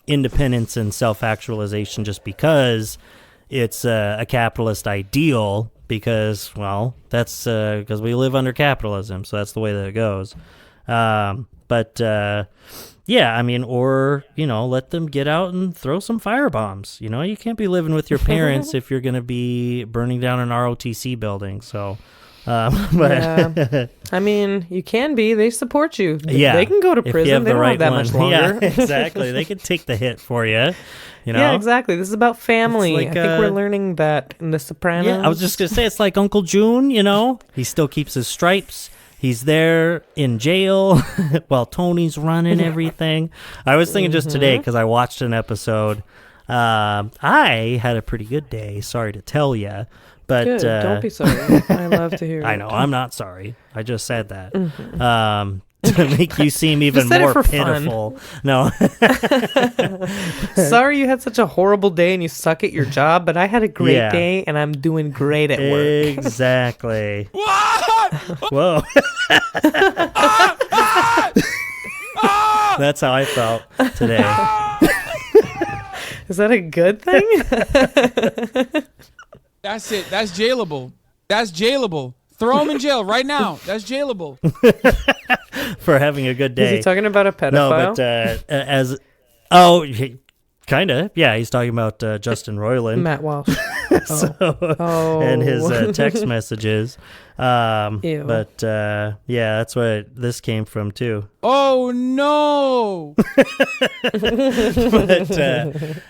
independence and self-actualization just because it's a capitalist ideal because, well, that's because we live under capitalism, so that's the way that it goes. Yeah, I mean, or, let them get out and throw some firebombs. You can't be living with your parents if you're going to be burning down an ROTC building. So, yeah. I mean, you can be. They support you. Yeah. They can go to prison. They don't have that much longer. Yeah, exactly. They can take the hit for you. Yeah, exactly. This is about family. Like, I think we're learning that in The Sopranos. Yeah, I was just going to say, it's like Uncle June, He still keeps his stripes. He's there in jail while Tony's running everything. I was thinking just today, because I watched an episode. I had a pretty good day, sorry to tell you. But, good. Don't be sorry. I love to hear it. I know, I'm not sorry. I just said that. To make you seem even more pitiful. Fun. No. Sorry you had such a horrible day and you suck at your job, but I had a great day and I'm doing great at work. Exactly. Whoa. That's how I felt today. Is that a good thing? That's it. That's jailable. That's jailable. Throw him in jail right now. That's jailable. For having a good day. Is he talking about a pedophile? No, but kind of. Yeah, he's talking about Justin Roiland. Matt Walsh. And his text messages. Ew. But yeah, that's where this came from too. Oh no!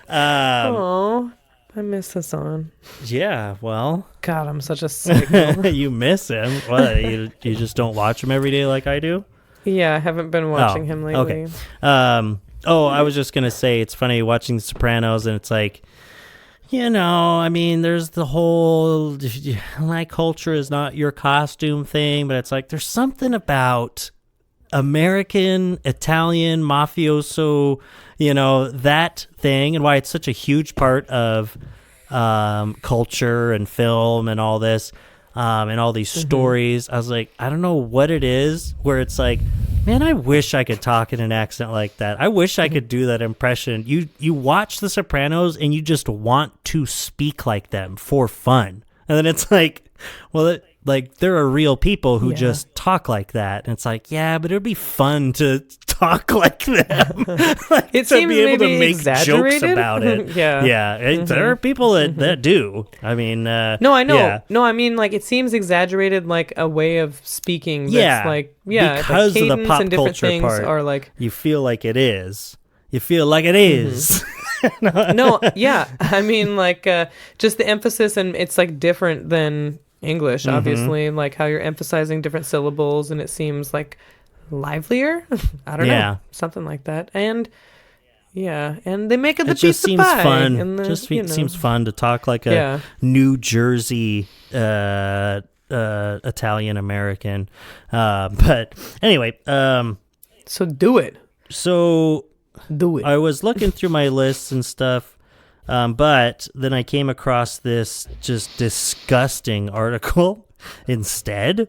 Oh, I miss Hassan. Yeah, well. God, I'm such a psycho. You miss him. What? You just don't watch him every day like I do? Yeah, I haven't been watching him lately. Okay. I was just gonna say it's funny watching The Sopranos, and it's like, I mean, there's the whole my culture is not your costume thing, but it's like there's something about American, Italian, mafioso, that thing, and why it's such a huge part of culture and film and all this, and all these stories. I was like, I don't know what it is where it's like, man, I wish I could talk in an accent like that. I wish I could do that impression. You watch The Sopranos and you just want to speak like them for fun. And then it's like, well, there are real people who just talk like that. And it's like, yeah, but it would be fun to talk like them. It to seems be able maybe to make exaggerated. jokes about it. Yeah. There are people that do. I mean, no, I know. Yeah. No, I mean, like, it seems exaggerated, like a way of speaking. That's like, because like of the pop and different culture things part, are like, you feel like it is. You feel like it is. No, yeah. I mean, like, just the emphasis, and it's like different than English, obviously, like how you're emphasizing different syllables, and it seems like livelier. I don't know, something like that. And and they make it the pizza just seems pie. fun. And Seems fun to talk like a New Jersey Italian American. But anyway, so do it. So do it. I was looking through my lists and stuff. But then I came across this just disgusting article instead.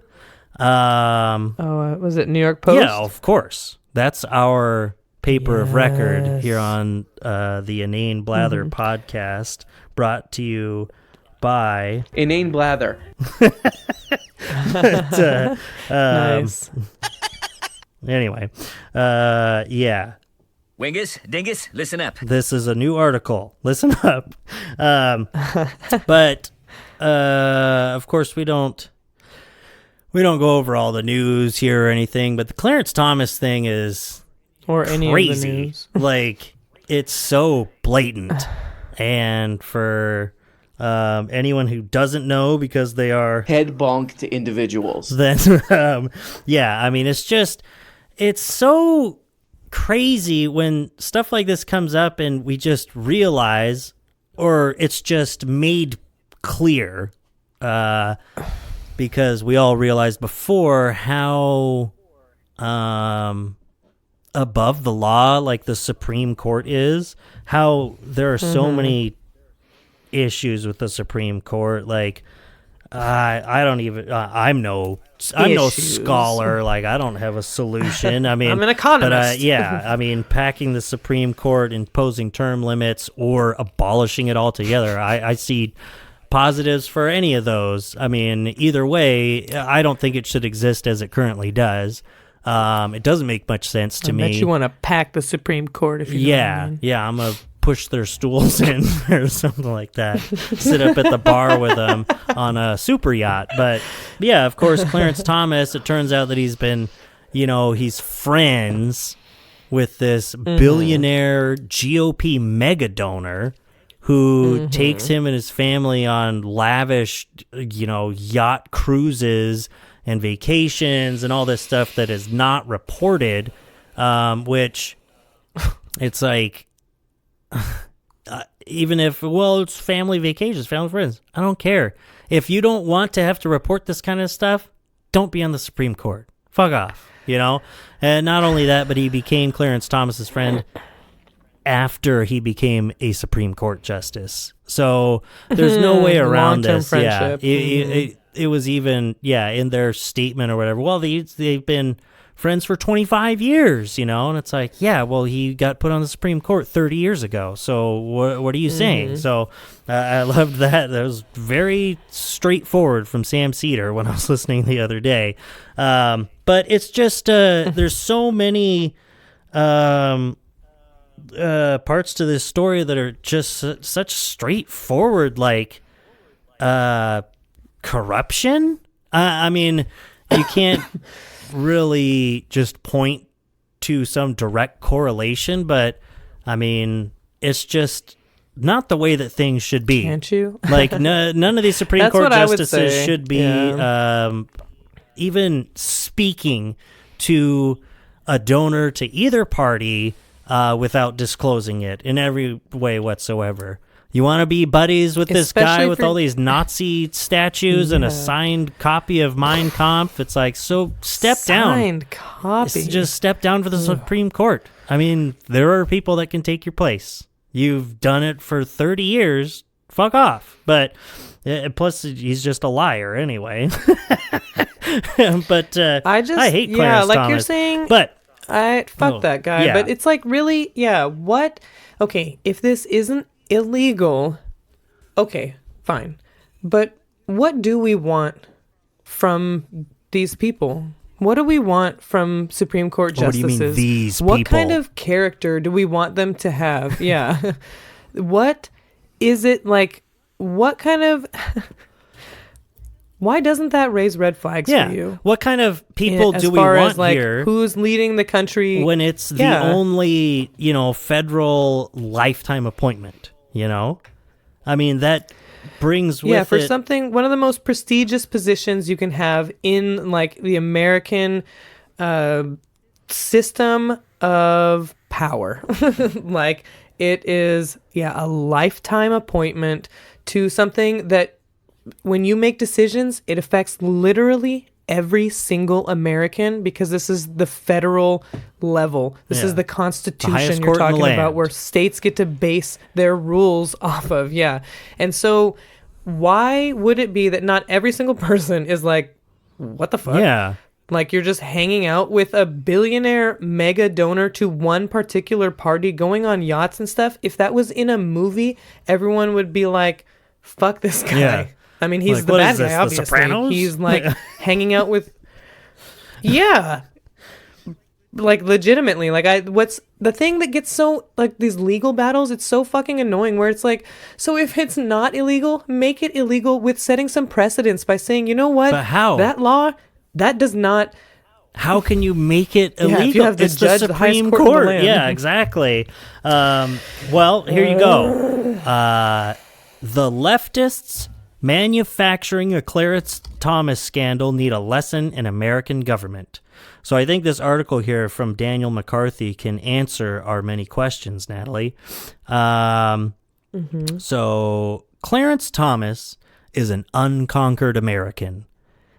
Was it New York Post? Yeah, of course. That's our paper of record here on the Inane Blather podcast, brought to you by Inane Blather. Nice. Anyway, yeah. Wingus, dingus, listen up. This is a new article. Listen up. But of course we don't go over all the news here or anything, but the Clarence Thomas thing is or any crazy. Of the news. Like, it's so blatant. And for anyone who doesn't know, because they are head bonked individuals, then I mean, it's so crazy when stuff like this comes up and we just realize, or it's just made clear, because we all realized before how above the law, like the Supreme Court is, how there are so many issues with the Supreme Court. Like, I don't even. I'm no Issues. scholar. Like I don't have a solution. I mean, I'm an economist. But yeah, I mean, packing the Supreme Court, imposing term limits, or abolishing it altogether. I see positives for any of those. I mean, either way, I don't think it should exist as it currently does. It doesn't make much sense to me. I bet you want to pack the Supreme Court if you know what I mean. Yeah, I'm gonna push their stools in or something like that. Sit up at the bar with them on a super yacht. But yeah, of course, Clarence Thomas, it turns out that he's been, he's friends with this billionaire GOP mega donor who takes him and his family on lavish, yacht cruises and vacations and all this stuff that is not reported, which it's like, even if, it's family vacations, family friends, I don't care. If you don't want to have to report this kind of stuff, don't be on the Supreme Court. Fuck off, And not only that, but he became Clarence Thomas's friend after he became a Supreme Court justice. So there's no way around Long-term this. friendship. Yeah, it was even, in their statement or whatever. Well, they've been friends for 25 years, and it's like, he got put on the Supreme Court 30 years ago. So what are you saying? So I loved that. That was very straightforward from Sam Cedar when I was listening the other day. But it's just, there's so many parts to this story that are just such straightforward, like corruption. I mean, you can't really just point to some direct correlation, but I mean, it's just not the way that things should be. Can't you? Like none of these Supreme That's Court what I would justices say. should be even speaking to a donor to either party without disclosing it in every way whatsoever. You want to be buddies with this guy with all these Nazi statues and a signed copy of Mein Kampf? It's like, so step down. Signed copy. Just step down for the Supreme Court. I mean, there are people that can take your place. You've done it for 30 years. Fuck off. But plus, he's just a liar anyway. But I hate Clarence like Thomas. you're saying. But fuck that guy. yeah. But it's like, really, what? Okay, if this isn't illegal, okay, fine. But what do we want from these people? What do we want from Supreme Court justices? What do you mean, these What people? kind of character do we want them to have? Yeah. What is it like? What kind of... Why doesn't that raise red flags for you? What kind of people As do we far want as, like, here? Who's leading the country? When it's the only, federal lifetime appointment, I mean, that brings with for it... something, one of the most prestigious positions you can have in, like, the American system of power. Like, it is, a lifetime appointment to something that, when you make decisions, it affects literally every single American, because this is the federal level. This is the Constitution you're talking about, where states get to base their rules off of. Yeah. And so why would it be that not every single person is like, what the fuck? Yeah. Like, you're just hanging out with a billionaire mega donor to one particular party, going on yachts and stuff. If that was in a movie, everyone would be like, fuck this guy. Yeah. I mean, he's Like, the what bad is this, guy, The obviously. Sopranos? He's like hanging out with, like, legitimately. Like, what's the thing that gets so, like, these legal battles? It's so fucking annoying. Where it's like, so if it's not illegal, make it illegal with setting some precedents by saying, you know what? But how? That law, that does not. How can you make it illegal? if you have the it's judge, the the highest Supreme court in the Court. land. Yeah, exactly. Well, here you go. The leftists manufacturing a Clarence Thomas scandal need a lesson in American government. So I think this article here from Daniel McCarthy can answer our many questions, Natalie. So Clarence Thomas is an unconquered American.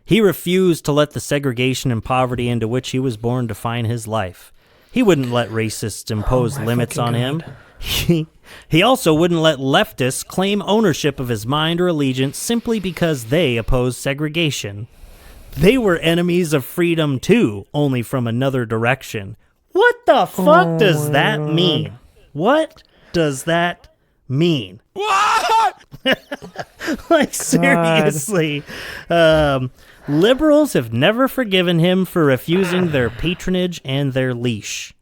He refused to let the segregation and poverty into which he was born define his life. He wouldn't let racists impose limits on him. He also wouldn't let leftists claim ownership of his mind or allegiance simply because they opposed segregation. They were enemies of freedom too, only from another direction. What the fuck does that mean? What does that mean? What? Like, seriously. Liberals have never forgiven him for refusing their patronage and their leash.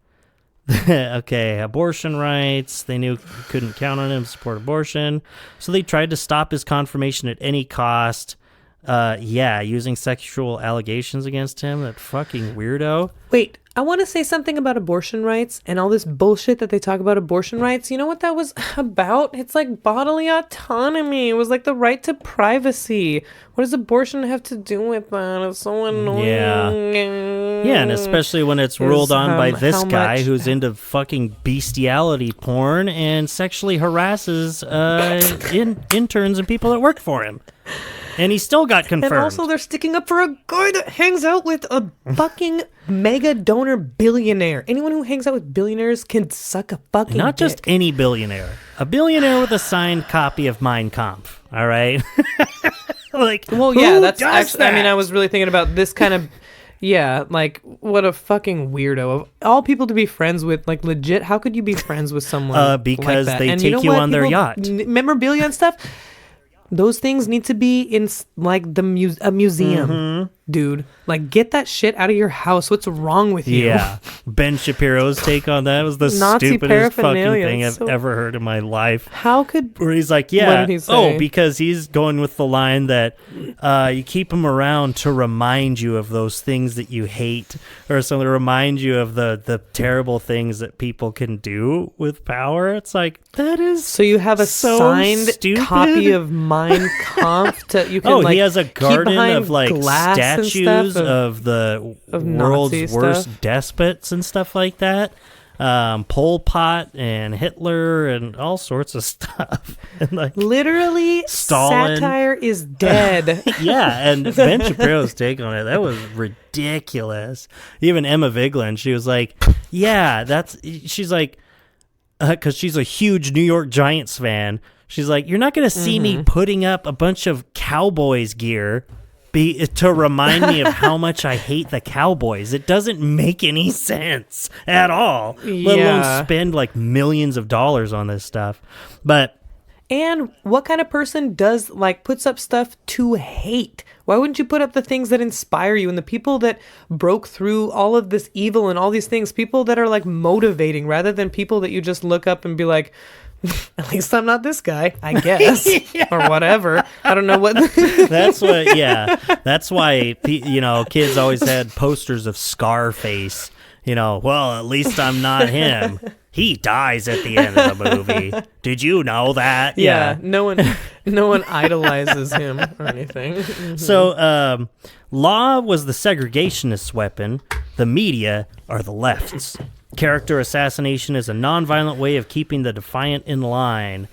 Okay, abortion rights. They knew couldn't count on him to support abortion, so they tried to stop his confirmation at any cost. Using sexual allegations against him, that fucking weirdo. Wait, I want to say something about abortion rights and all this bullshit that they talk about abortion rights. You know what that was about? It's like bodily autonomy. It was like the right to privacy. What does abortion have to do with that? It's so annoying. Yeah, and especially when it's ruled on by this guy who's into fucking bestiality porn and sexually harasses interns and people that work for him. And he still got confirmed. And also they're sticking up for a guy that hangs out with a fucking mega donor billionaire. Anyone who hangs out with billionaires can suck a fucking Not dick. just any billionaire. A billionaire with a signed copy of Mein Kampf. All right? Like, well, yeah, who that's does actually, that? I mean, I was really thinking about this kind of, yeah, like, what a fucking weirdo. Of all people to be friends with, like, legit, how could you be friends with someone because like that? they And take know you what? on their People- yacht. Memorabilia and stuff? Those things need to be in, like, a museum, dude. Like, get that shit out of your house. What's wrong with you? Yeah. Ben Shapiro's take on that was the Nazi stupidest fucking paraphernalia. thing I've So- ever heard in my life. How could... Where he's like, What yeah, did he say? because he's going with the line that you keep him around to remind you of those things that you hate, or something to remind you of the terrible things that people can do with power. It's like, that is So you have a so signed stupid. copy of Mein Kampf to you can he has a keep garden behind of like glass and statues stuff of the of world's Nazi worst stuff. despots and stuff like that. Pol Pot and Hitler and all sorts of stuff. And like, literally Stalin. satire is dead. yeah, and Ben Shapiro's take on it, that was ridiculous. Even Emma Vigeland, she was like, yeah, she's like, because she's a huge New York Giants fan. She's like, you're not going to see me putting up a bunch of Cowboys gear to remind me of how much I hate the Cowboys. It doesn't make any sense at all, let alone spend like millions of dollars on this stuff. But And what kind of person does puts up stuff to hate? Why wouldn't you put up the things that inspire you and the people that broke through all of this evil and all these things, people that are like motivating rather than people that you just look up and be like, at least I'm not this guy, I guess, or whatever. I don't know what. That's what, yeah. That's why, kids always had posters of Scarface. Well, at least I'm not him. He dies at the end of the movie. Did you know that? Yeah. No one idolizes him or anything. So, law was the segregationist weapon. The media are the lefts. Character assassination is a nonviolent way of keeping the defiant in line.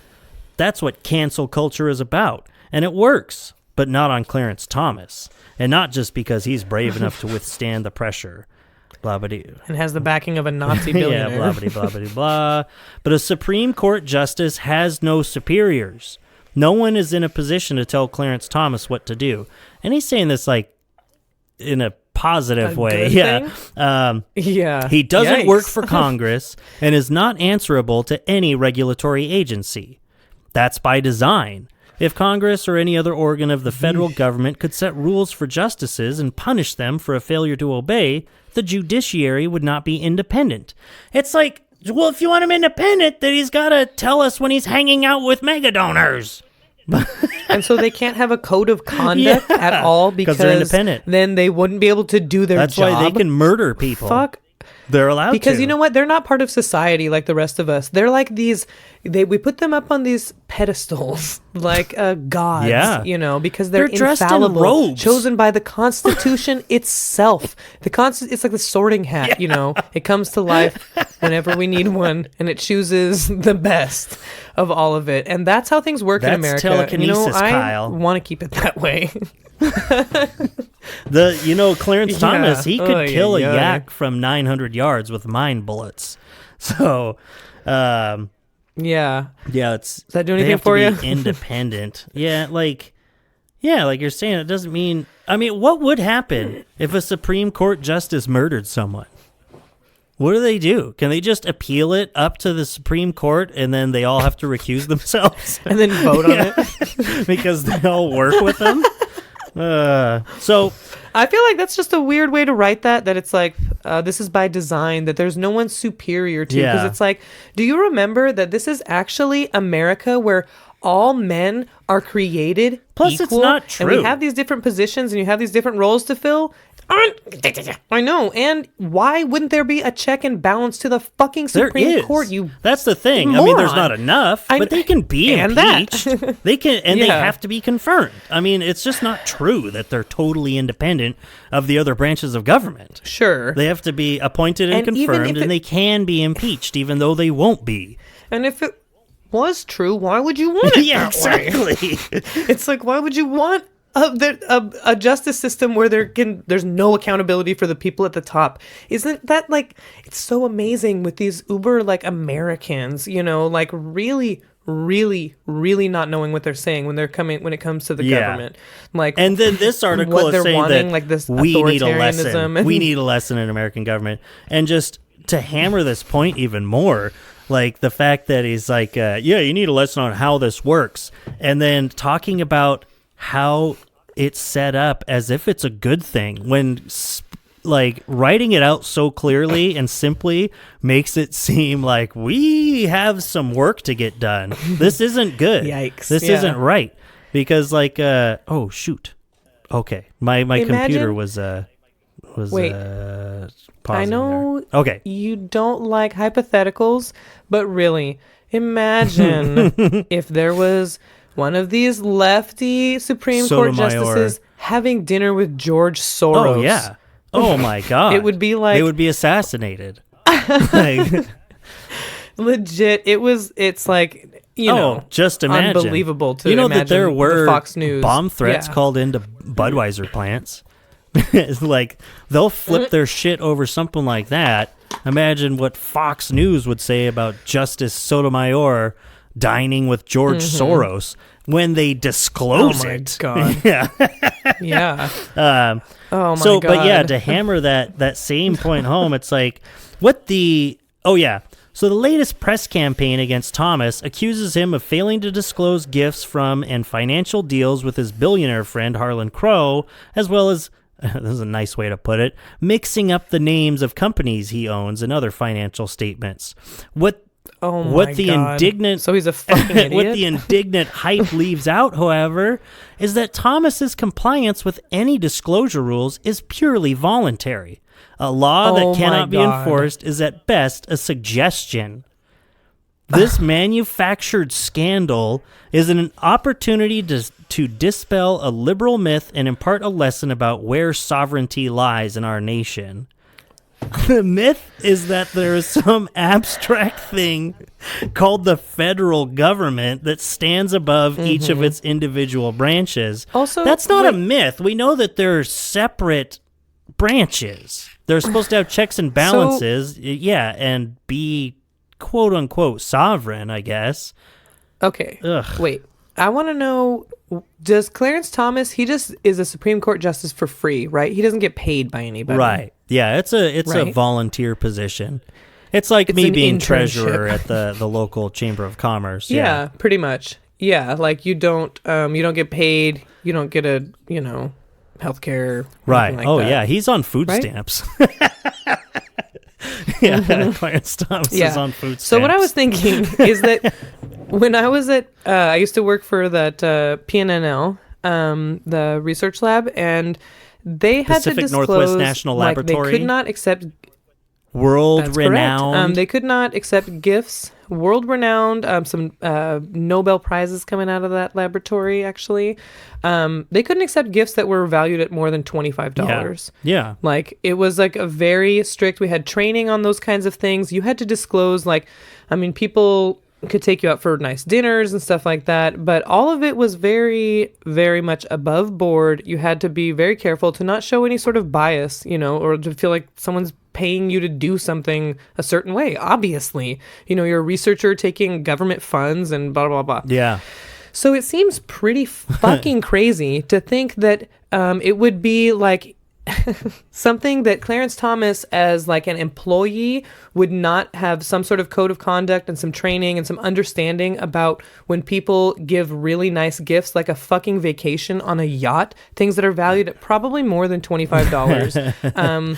That's what cancel culture is about. And it works, but not on Clarence Thomas. And not just because he's brave enough to withstand the pressure. Blah-ba-doo. And has the backing of a Nazi billionaire. Yeah, blah-ba-dee-blah-ba-dee-blah. But a Supreme Court justice has no superiors. No one is in a position to tell Clarence Thomas what to do. And he's saying this, in a positive way. Yeah. Yeah. He doesn't work for Congress and is not answerable to any regulatory agency. That's by design. If Congress or any other organ of the federal government could set rules for justices and punish them for a failure to obey, the judiciary would not be independent. It's like, well, if you want him independent, then he's got to tell us when he's hanging out with mega donors. And so they can't have a code of conduct at all because they're independent. Then they wouldn't be able to do their That's job. why they can murder people. Fuck. They're allowed Because to. you know what? They're not part of society like the rest of us. They're like these. We put them up on these pedestals like gods. Yeah. Because they're dressed in infallible, robes. chosen by the Constitution itself. It's like the Sorting Hat. It comes to life whenever we need one, and it chooses the best of all of it. And that's how things work in That's America. telekinesis, I Kyle. want to keep it that way. Clarence Thomas, he could Oy, kill a oy. yak from 900 yards with mine bullets. So, Yeah. Yeah, it's. Does that do they anything have for to you? be independent. like you're saying, it doesn't mean. I mean, what would happen if a Supreme Court justice murdered someone? What do they do? Can they just appeal it up to the Supreme Court and then they all have to recuse themselves? And then vote on it? Because they all work with them? So I feel like that's just a weird way to write that it's like, this is by design, that there's no one superior to. Because it's like, do you remember that this is actually America where all men are created Plus, equal? it's not true. And we have these different positions and you have these different roles to fill. I know. And why wouldn't there be a check and balance to the fucking Supreme Court? That's the thing. moron. I mean, there's not enough, but they can be and impeached. That. They can, and they Yeah. have to be confirmed. I mean, it's just not true that they're totally independent of the other branches of government. Sure. They have to be appointed and And even confirmed, if and they can be impeached, even though they won't be. And if it was true, why would you want it Yeah, that way? exactly. It's like, why would you want a justice system where there's no accountability for the people at the top? Isn't that like, it's so amazing with these uber like Americans, like really, really, really not knowing what they're saying when it comes to the government. Like, And then this article what is they're saying wanting, that like this we need a lesson. authoritarianism and- We need a lesson in American government. And just to hammer this point even more, like the fact that he's like, you need a lesson on how this works. And then talking about how it's set up as if it's a good thing when like writing it out so clearly and simply makes it seem like we have some work to get done. This isn't good. Yikes. This Yeah. isn't right. Because like, oh shoot. Okay. My computer was Wait. I know there. Okay. you don't like hypotheticals, but really, imagine if there was one of these lefty Supreme Court Sotomayor. justices having dinner with George Soros. Oh yeah. Oh my god. It would be like, they would be assassinated. Like, legit. It's like, just imagine. unbelievable to that imagine there were the Fox News bomb threats Yeah. called into Budweiser plants. It's like they'll flip their shit over something like that. Imagine what Fox News would say about Justice Sotomayor dining with George Soros when they disclose Oh my it. God. Yeah. Yeah. Oh my so, God. but yeah, to hammer that same point home, it's like, so the latest press campaign against Thomas accuses him of failing to disclose gifts from and financial deals with his billionaire friend Harlan Crow, as well as, this is a nice way to put it, mixing up the names of companies he owns and other financial statements. What the indignant So he's a fucking idiot. what the indignant hype leaves out, however, is that Thomas's compliance with any disclosure rules is purely voluntary. A law Oh that my cannot be God. enforced is at best a suggestion. This manufactured scandal is an opportunity to dispel a liberal myth and impart a lesson about where sovereignty lies in our nation. The myth is that there is some abstract thing called the federal government that stands above each of its individual branches. Also, that's not a wait. myth. We know that there are separate branches. They're supposed to have checks and balances, and be quote unquote sovereign, I guess. Okay. Ugh. Wait. I want to know, does Clarence Thomas, he just is a Supreme Court justice for free, right? He doesn't get paid by anybody. Right. Yeah, it's a Right? volunteer position. It's like It's me an being internship. treasurer at the local chamber of commerce. Yeah, pretty much. Yeah, like you don't get paid, you don't get a, healthcare. Right. Like Oh that. yeah, he's on food Right? stamps. Yeah, Clarence Thomas is on food stamps. So what I was thinking is that when I was I used to work for that PNNL, the research lab, and they had Pacific to disclose Northwest National like, Laboratory? they could not accept. world That's renowned. correct. They could not accept gifts. World renowned. Some Nobel prizes coming out of that laboratory. Actually, they couldn't accept gifts that were valued at more than $25. Yeah. Like it was like a very strict. We had training on those kinds of things. You had to disclose. People could take you out for nice dinners and stuff like that, but all of it was very, very much above board. You had to be very careful to not show any sort of bias, or to feel like someone's paying you to do something a certain way. Obviously, you're a researcher taking government funds and blah, blah, blah. Yeah. So it seems pretty fucking crazy to think that it would be like something that Clarence Thomas, as like an employee, would not have some sort of code of conduct and some training and some understanding about when people give really nice gifts, like a fucking vacation on a yacht, things that are valued at probably more than $25.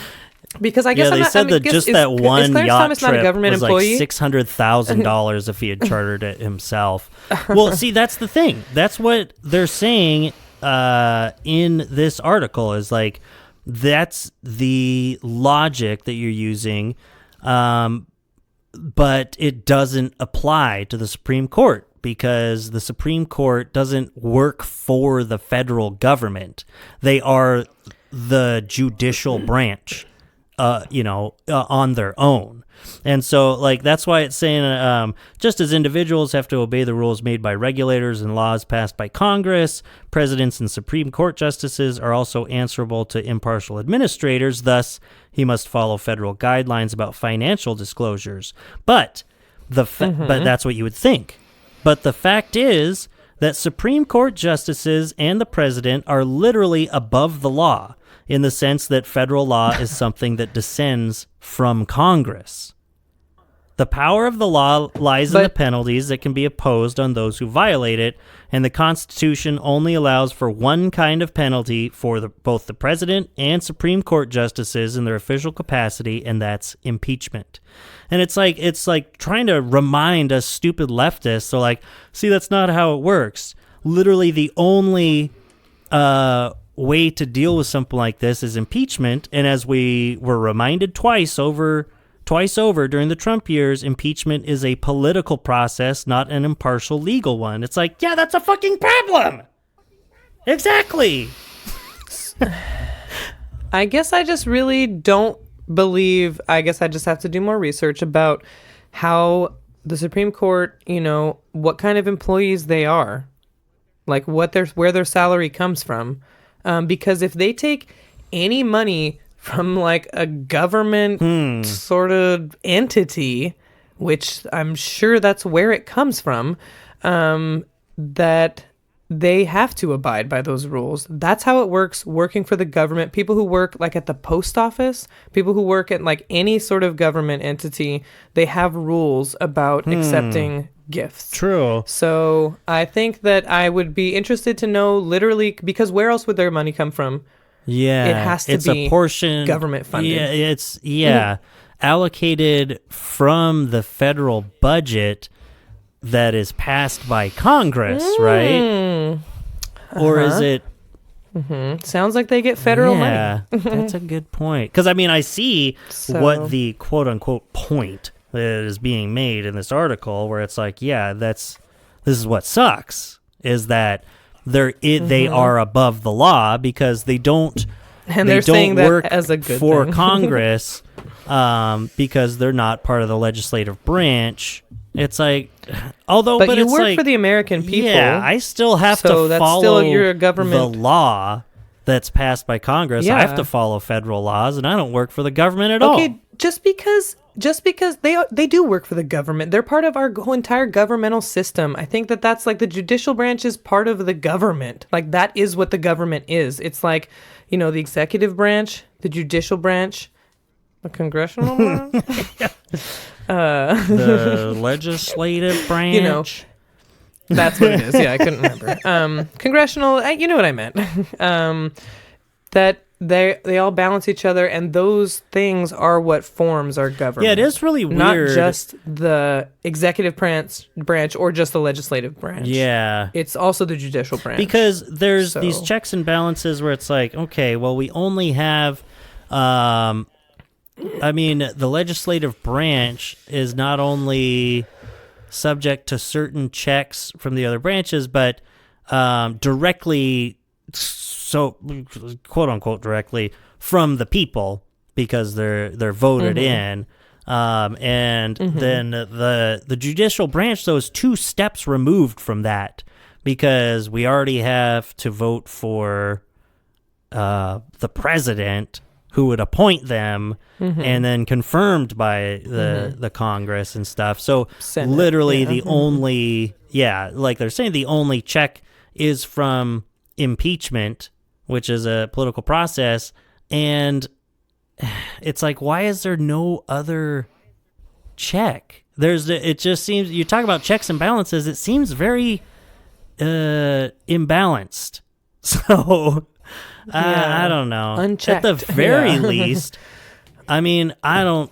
Because I guess they said that just that one yacht Thomas trip not a government was employee? like $600,000 if he had chartered it himself. Well, see, that's the thing. That's what they're saying in this article is like, that's the logic that you're using, but it doesn't apply to the Supreme Court because the Supreme Court doesn't work for the federal government. They are the judicial branch, on their own. And so, like, that's why it's saying, just as individuals have to obey the rules made by regulators and laws passed by Congress, presidents and Supreme Court justices are also answerable to impartial administrators. Thus, he must follow federal guidelines about financial disclosures. But but that's what you would think. But the fact is that Supreme Court justices and the president are literally above the law, in the sense that federal law is something that descends from Congress. The power of the law lies in the penalties that can be imposed on those who violate it, and the Constitution only allows for one kind of penalty for both the president and Supreme Court justices in their official capacity, and that's impeachment. And it's like trying to remind us stupid leftists, so like, see, that's not how it works. Literally the only way to deal with something like this is impeachment, and as we were reminded twice over during the Trump years, impeachment is a political process, not an impartial legal one. It's like, yeah, that's a fucking problem. Exactly. I guess I just really don't believe, I guess I just have to do more research about how the Supreme Court, what kind of employees they are, like where their salary comes from. Because if they take any money from like a government sort of entity, which I'm sure that's where it comes from, that they have to abide by those rules. That's how it works working for the government. People who work like at the post office, people who work at like any sort of government entity, they have rules about accepting gifts. True. So I think that I would be interested to know literally, because where else would their money come from? Yeah. It has to be a portion government funded. Yeah, it's allocated from the federal budget that is passed by Congress, right? Or is it Sounds like they get federal money. Yeah, that's a good point. Because, I mean, I see what the quote-unquote point that is being made in this article, where it's like, yeah, this is what sucks, is that they are above the law because they don't they're saying work that as a good for thing. Congress because they're not part of the legislative branch. It's like, but you it's work like, for the American people. Yeah, I still have so to that's follow still your government. the law that's passed by Congress. Yeah. I have to follow federal laws, and I don't work for the government at all. Okay, just because they do work for the government, they're part of our whole entire governmental system. I think that's like the judicial branch is part of the government. Like that is what the government is. It's like, the executive branch, the judicial branch, the congressional branch, the legislative branch. That's what it is. Yeah, I couldn't remember. Congressional, you know what I meant. That they all balance each other, and those things are what forms our government. Yeah, it is really weird. Not just the executive branch or just the legislative branch. Yeah. It's also the judicial branch. Because there's these checks and balances where it's like, okay, well, we only have... the legislative branch is not only subject to certain checks from the other branches, but directly, so quote unquote directly from the people, because they're voted in, and then the judicial branch, though, is 2 steps removed from that, because we already have to vote for the president who would appoint them, and then confirmed by the Congress and stuff. So Senate, literally yeah. the only, like they're saying, the only check is from impeachment, which is a political process. And it's like, why is there no other check? It just seems, you talk about checks and balances, it seems very imbalanced. So I don't know. Unchecked. At the very least, I mean, I don't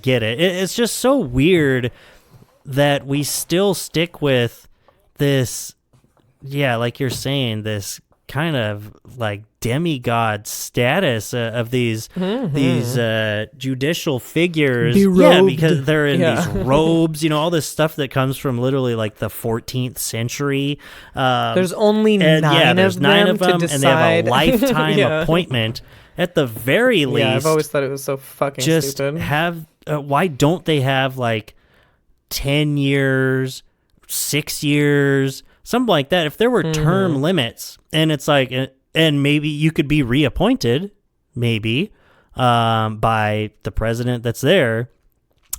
get it. It's just so weird that we still stick with this, like you're saying, this kind of like demigod status of these judicial figures. Berobed. Because they're in these robes, all this stuff that comes from literally like the 14th century. There's only nine of them to and they have a decide. lifetime appointment. At the very least, I've always thought it was so fucking just stupid. have why don't they have like 10 years, 6 years, something like that? If there were term limits, and it's like, and maybe you could be reappointed, maybe by the president that's there.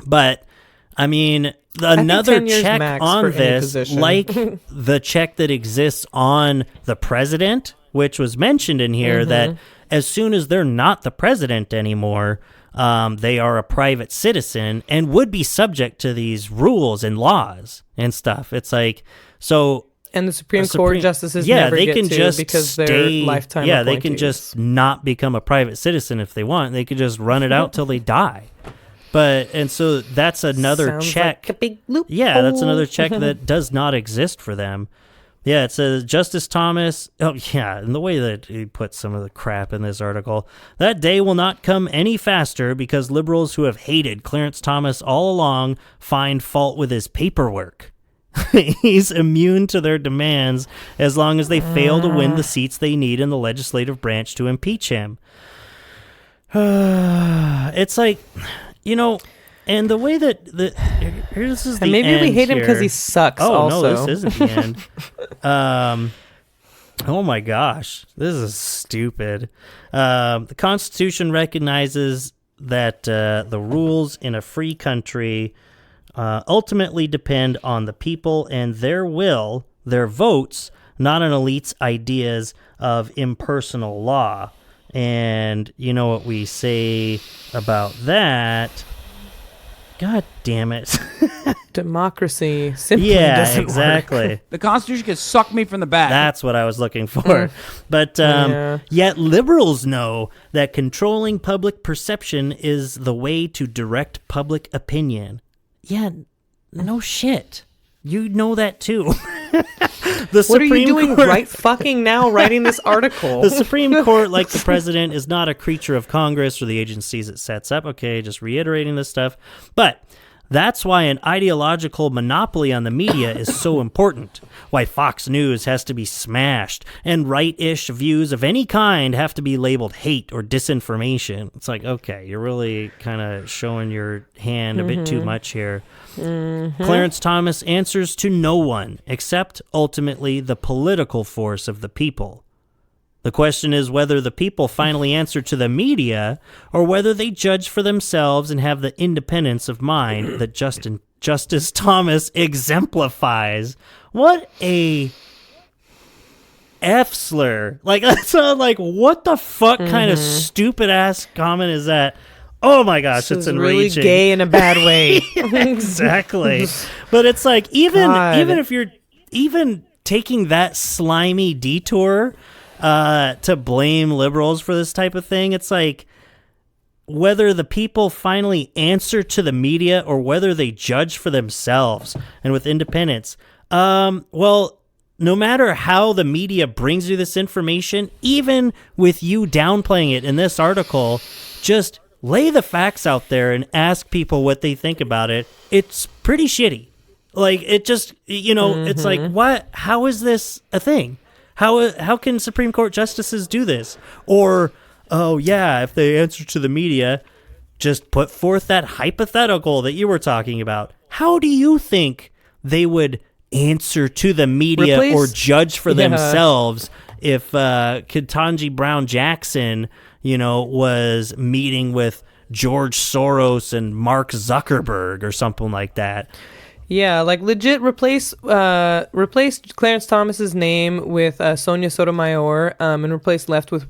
But I mean, another 10 years check max on for any this, position. like the check that exists on the president, which was mentioned in here, that as soon as they're not the president anymore, they are a private citizen and would be subject to these rules and laws and stuff. It's like, so. And the Supreme Court justices never they get can to just because stay, they're lifetime appointees. they can just not become a private citizen if they want. They could just run it out till they die. And so that's another Sounds check. like a big loophole. Yeah, that's another check that does not exist for them. Yeah, it says Justice Thomas. Oh, yeah, and the way that he puts some of the crap in this article. That day will not come any faster because liberals who have hated Clarence Thomas all along find fault with his paperwork. He's immune to their demands as long as they fail to win the seats they need in the legislative branch to impeach him. It's like, and the way that here, this is the And maybe end we hate him because here. he sucks. Oh also. no, this isn't the end. Oh my gosh, this is stupid. The Constitution recognizes that the rules in a free country ultimately depend on the people and their will, their votes, not an elite's ideas of impersonal law. And you know what we say about that? God damn it. Democracy simply doesn't exactly. work. The Constitution could suck me from the back. That's what I was looking for. But yet liberals know that controlling public perception is the way to direct public opinion. No shit. You know that too. What are you doing right fucking now writing this article? The Supreme Court, like the president, is not a creature of Congress or the agencies it sets up. Okay, just reiterating this stuff. But that's why an ideological monopoly on the media is so important. Why Fox News has to be smashed and right-ish views of any kind have to be labeled hate or disinformation. It's like, okay, you're really kind of showing your hand a bit too much here. Clarence Thomas answers to no one except ultimately the political force of the people. The question is whether the people finally answer to the media or whether they judge for themselves and have the independence of mind that Justice Thomas exemplifies. What a F-slur. Like, that's like, what the fuck kind of stupid ass comment is that? Oh my gosh, it's enraging. Really gay in a bad way. Exactly. But it's like, even if you're even taking that slimy detour to blame liberals for this type of thing, it's like whether the people finally answer to the media or whether they judge for themselves and with independence. Well, no matter how the media brings you this information, even with you downplaying it in this article, just lay the facts out there and ask people what they think about it. It's pretty shitty. Like, it just, it's like, what? How is this a thing? How can Supreme Court justices do this? Or, oh yeah, if they answer to the media, just put forth that hypothetical that you were talking about. How do you think they would answer to the media or judge for themselves if Ketanji Brown Jackson, was meeting with George Soros and Mark Zuckerberg or something like that. Yeah, like legit replace Clarence Thomas's name with Sonia Sotomayor, and replace left with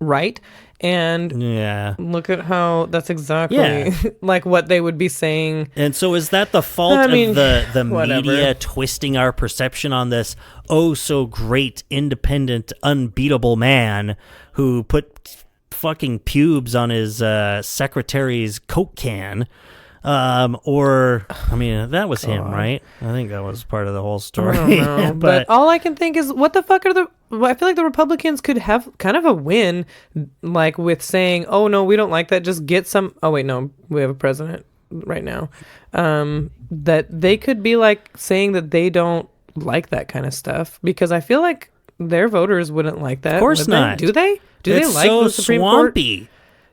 right. And yeah, look at how that's exactly like what they would be saying. And so is that the fault of the media twisting our perception on this so great, independent, unbeatable man who put fucking pubes on his secretary's Coke can? Or, I mean, that was him, right? I think that was part of the whole story. I don't know, but all I can think is, what the fuck I feel like the Republicans could have kind of a win, like with saying, oh no, we don't like that, just get some, oh wait, no, we have a president right now, that they could be like saying that they don't like that kind of stuff, because I feel like their voters wouldn't like that. Of course not. Do they? Do they like so the Supreme swampy. Court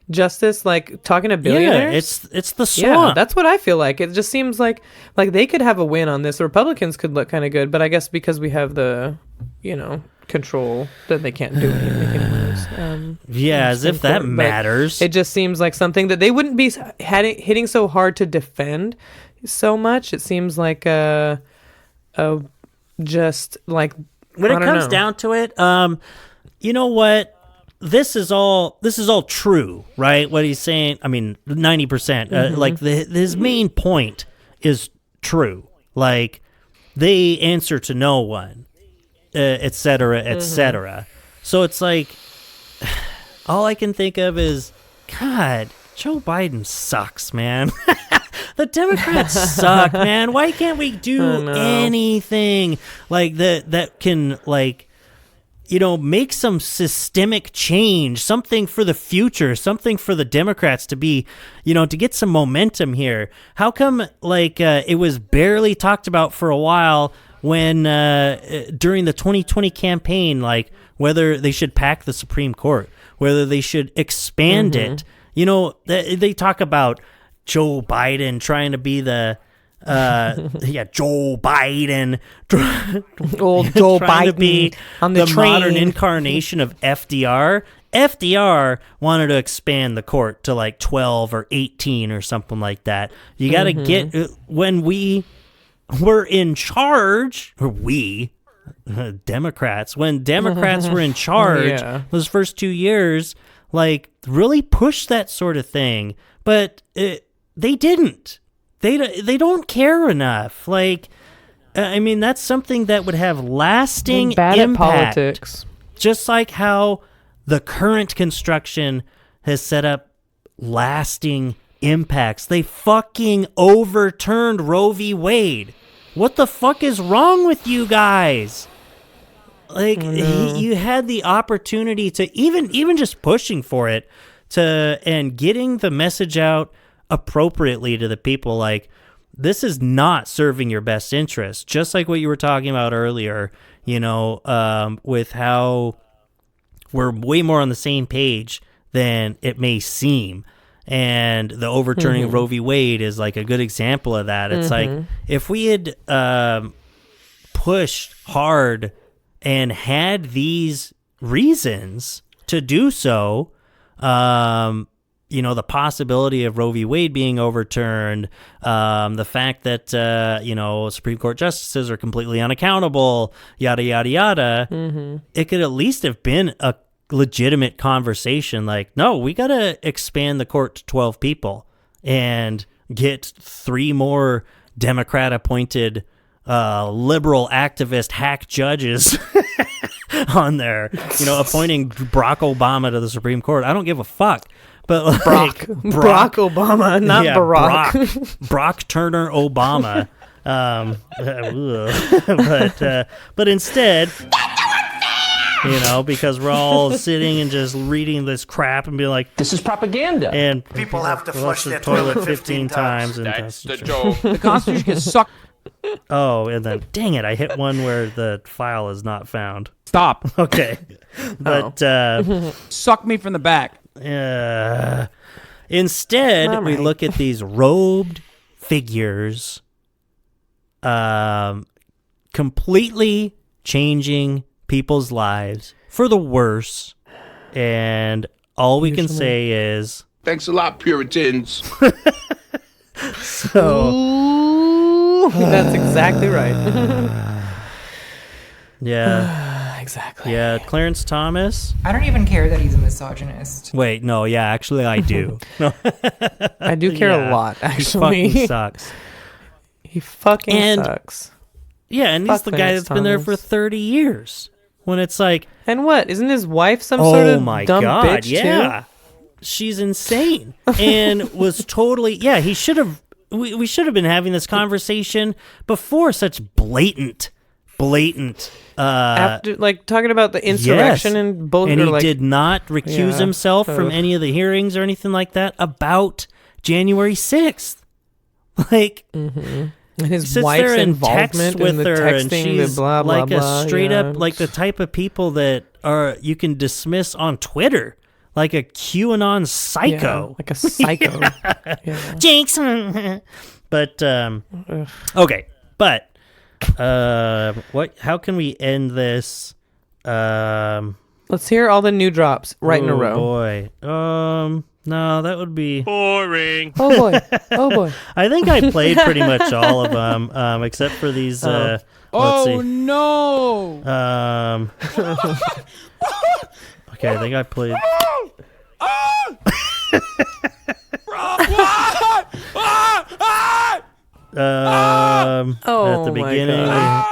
justice, like talking to billionaires? Yeah, it's the swamp. Yeah, that's what I feel like. It just seems like they could have a win on this. The Republicans could look kind of good, but I guess because we have the, control, that they can't do anything. As if that matters. It just seems like something that they wouldn't be hitting so hard to defend so much. It seems like just like when it comes down to it, you know what? This is all true, right? What he's saying, I mean, 90%. Like his main point is true. Like, they answer to no one, et cetera, et cetera. So it's like, all I can think of is, God, Joe Biden sucks, man. The Democrats suck, man. Why can't we do anything like that can, like, make some systemic change, something for the future, something for the Democrats to be, to get some momentum here? How come, like, it was barely talked about for a while when, during the 2020 campaign, like, whether they should pack the Supreme Court, whether they should expand it. They talk about Joe Biden trying to be the, Joe Biden, old Joe Biden to be on the train. Modern incarnation of FDR. FDR wanted to expand the court to like 12 or 18 or something like that. You got to get, when we were in charge, or Democrats, when Democrats were in charge those first 2 years, like, really pushed that sort of thing, but they didn't. They don't care enough. Like, I mean, that's something that would have lasting bad impact. At politics. Just like how the current construction has set up lasting impacts. They fucking overturned Roe v. Wade. What the fuck is wrong with you guys? Like, you had the opportunity to even just pushing for it and getting the message out appropriately to the people, like, this is not serving your best interest, just like what you were talking about earlier, with how we're way more on the same page than it may seem. And the overturning of Roe v. Wade is like a good example of that. It's like, if we had pushed hard and had these reasons to do so, the possibility of Roe v. Wade being overturned, the fact that, Supreme Court justices are completely unaccountable, yada, yada, yada, it could at least have been a legitimate conversation. Like, no, we got to expand the court to 12 people and get 3 more Democrat-appointed liberal activist hack judges on there, appointing Barack Obama to the Supreme Court. I don't give a fuck. But like, Barack Obama, not Barack. Brock Turner Obama. But instead, because we're all sitting and just reading this crap and being like, This is propaganda. And People have to flush the their toilet 15 times. And That's the joke. The Constitution gets sucked. Oh, and then, dang it, I hit one where the file is not found. Stop. Okay. But, Suck me from the back. Instead, we look at these robed figures completely changing people's lives for the worse. And all we can say is... Thanks a lot, Puritans. So... That's exactly right. Yeah. Exactly. Yeah, Clarence Thomas. I don't even care that he's a misogynist. Wait, no, yeah, actually I do. No. I do care Yeah. a lot, He actually. fucking sucks. He fucking And- sucks. Yeah, and he's Fuck the guy Clarence that's been there for Thomas. 30 years. When it's like, And what? Isn't his wife some sort oh of my dumb God, bitch yeah. She's insane. And was totally, yeah, he should have, we should have been having this conversation before such blatant, After, like, talking about the insurrection yes. and both. And or he like, did not recuse Yeah. himself from Ugh. any of the hearings or anything like that about January 6th. Like, And his sits wife's there and texts involvement with in the her, and texting, she's the blah blah like blah. a straight yeah. up, like the type of people that are you can dismiss on Twitter, like a QAnon psycho, Yeah, like a psycho. Yeah. Jinx. But okay, but what? How can we end this? Let's hear all the new drops right in a row. Boy, no, that would be Boring. Oh boy. Oh boy. I think I played pretty much all of them, except for these. Let's Oh see. no! Okay, I think I played. Oh at the my beginning. God.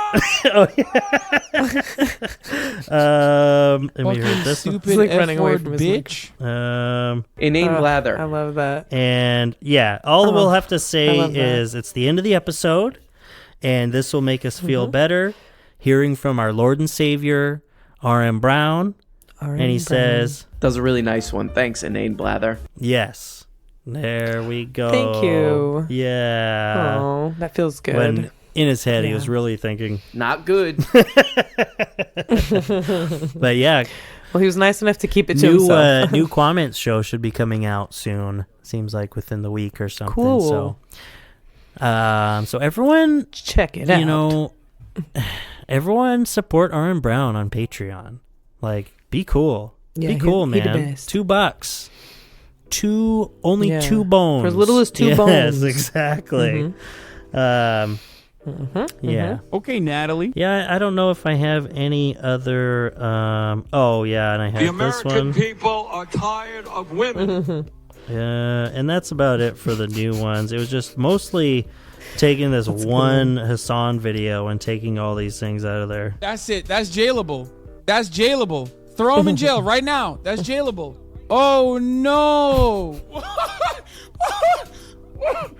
Oh yeah. Let me Fucking read this one. stupid like running away F-word from his bitch. Inane I Blather. love that. And yeah, all that we'll have to I say love that. is it's the end of the episode, and this will make us feel better hearing from our Lord and Savior, R.M. Brown. And he says, That was a really nice one. Thanks, Inane Blather. yes. There we go. Thank you. Yeah. Oh, that feels good. When in his head he Yeah. was really thinking. Not good. But yeah, Well, he was nice enough to keep it to himself. new Comments show should be coming out soon. Seems like within the week or something. Cool. So everyone, Check it out. you know, everyone support R.M. Brown on Patreon. Like, be cool. Yeah, be cool, he the man. best. $2. Only Yeah. 2 bones. For as little as 2 yes, bones. exactly. Yeah. Okay, Natalie. Yeah, I don't know if I have any other. Oh, yeah, and I have The this American one. people are tired of women. Yeah, and that's about it for the new ones. It was just mostly taking this one Hassan video and taking all these things out of there. That's it. That's jailable. That's jailable. Throw him in jail right now. That's jailable. Oh no!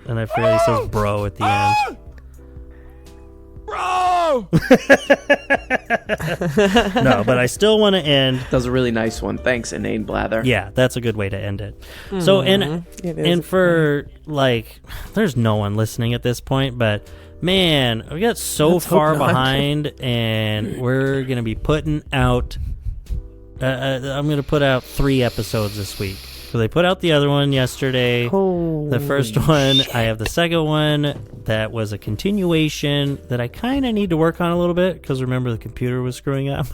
And I forget he says bro at the end. Bro! No, but I still want to end. That was a really nice one. Thanks, Inane Blather. Yeah, that's a good way to end it. So, and It is. and for like, there's no one listening at this point, but man, we got so Let's hope far not. behind, and we're gonna be putting out. I'm gonna put out 3 episodes this week. So they put out the other one yesterday. The first one, I have the second one that was a continuation that I kind of need to work on a little bit because remember the computer was screwing up.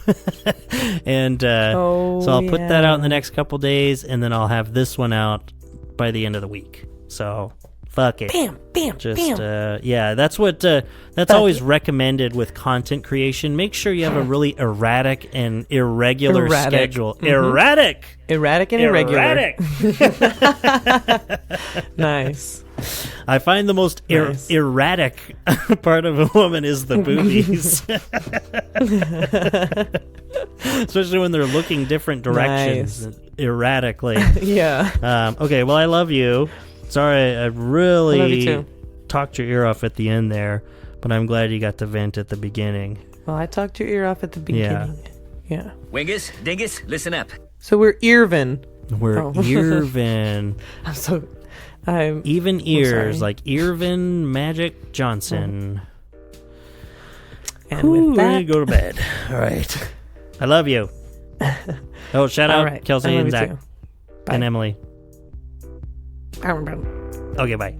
And so I'll put that out in the next couple days, and then I'll have this one out by the end of the week. So fuck it. Just yeah, that's what that's always recommended with content creation. Make sure you have a really erratic and irregular schedule. Erratic and irregular. Erratic. Nice. I find the most Nice. erratic part of a woman is the boobies. Especially when they're looking different directions erratically. Yeah. Okay, well, I love you. Sorry, I I love you really too. talked your ear off at the end there, but I'm glad you got to vent at the beginning. Well, I talked your ear off at the beginning. Yeah. Wingus, dingus, listen up. So we're Irvin. We're Oh. Irvin. I'm Even ears, sorry. like Irvin Magic Johnson. And Ooh, with ready that, to go to bed. All right. I love you. Oh, shout all out right. Kelsey I love and you Zach too. and Emily. Bye. Okay, bye.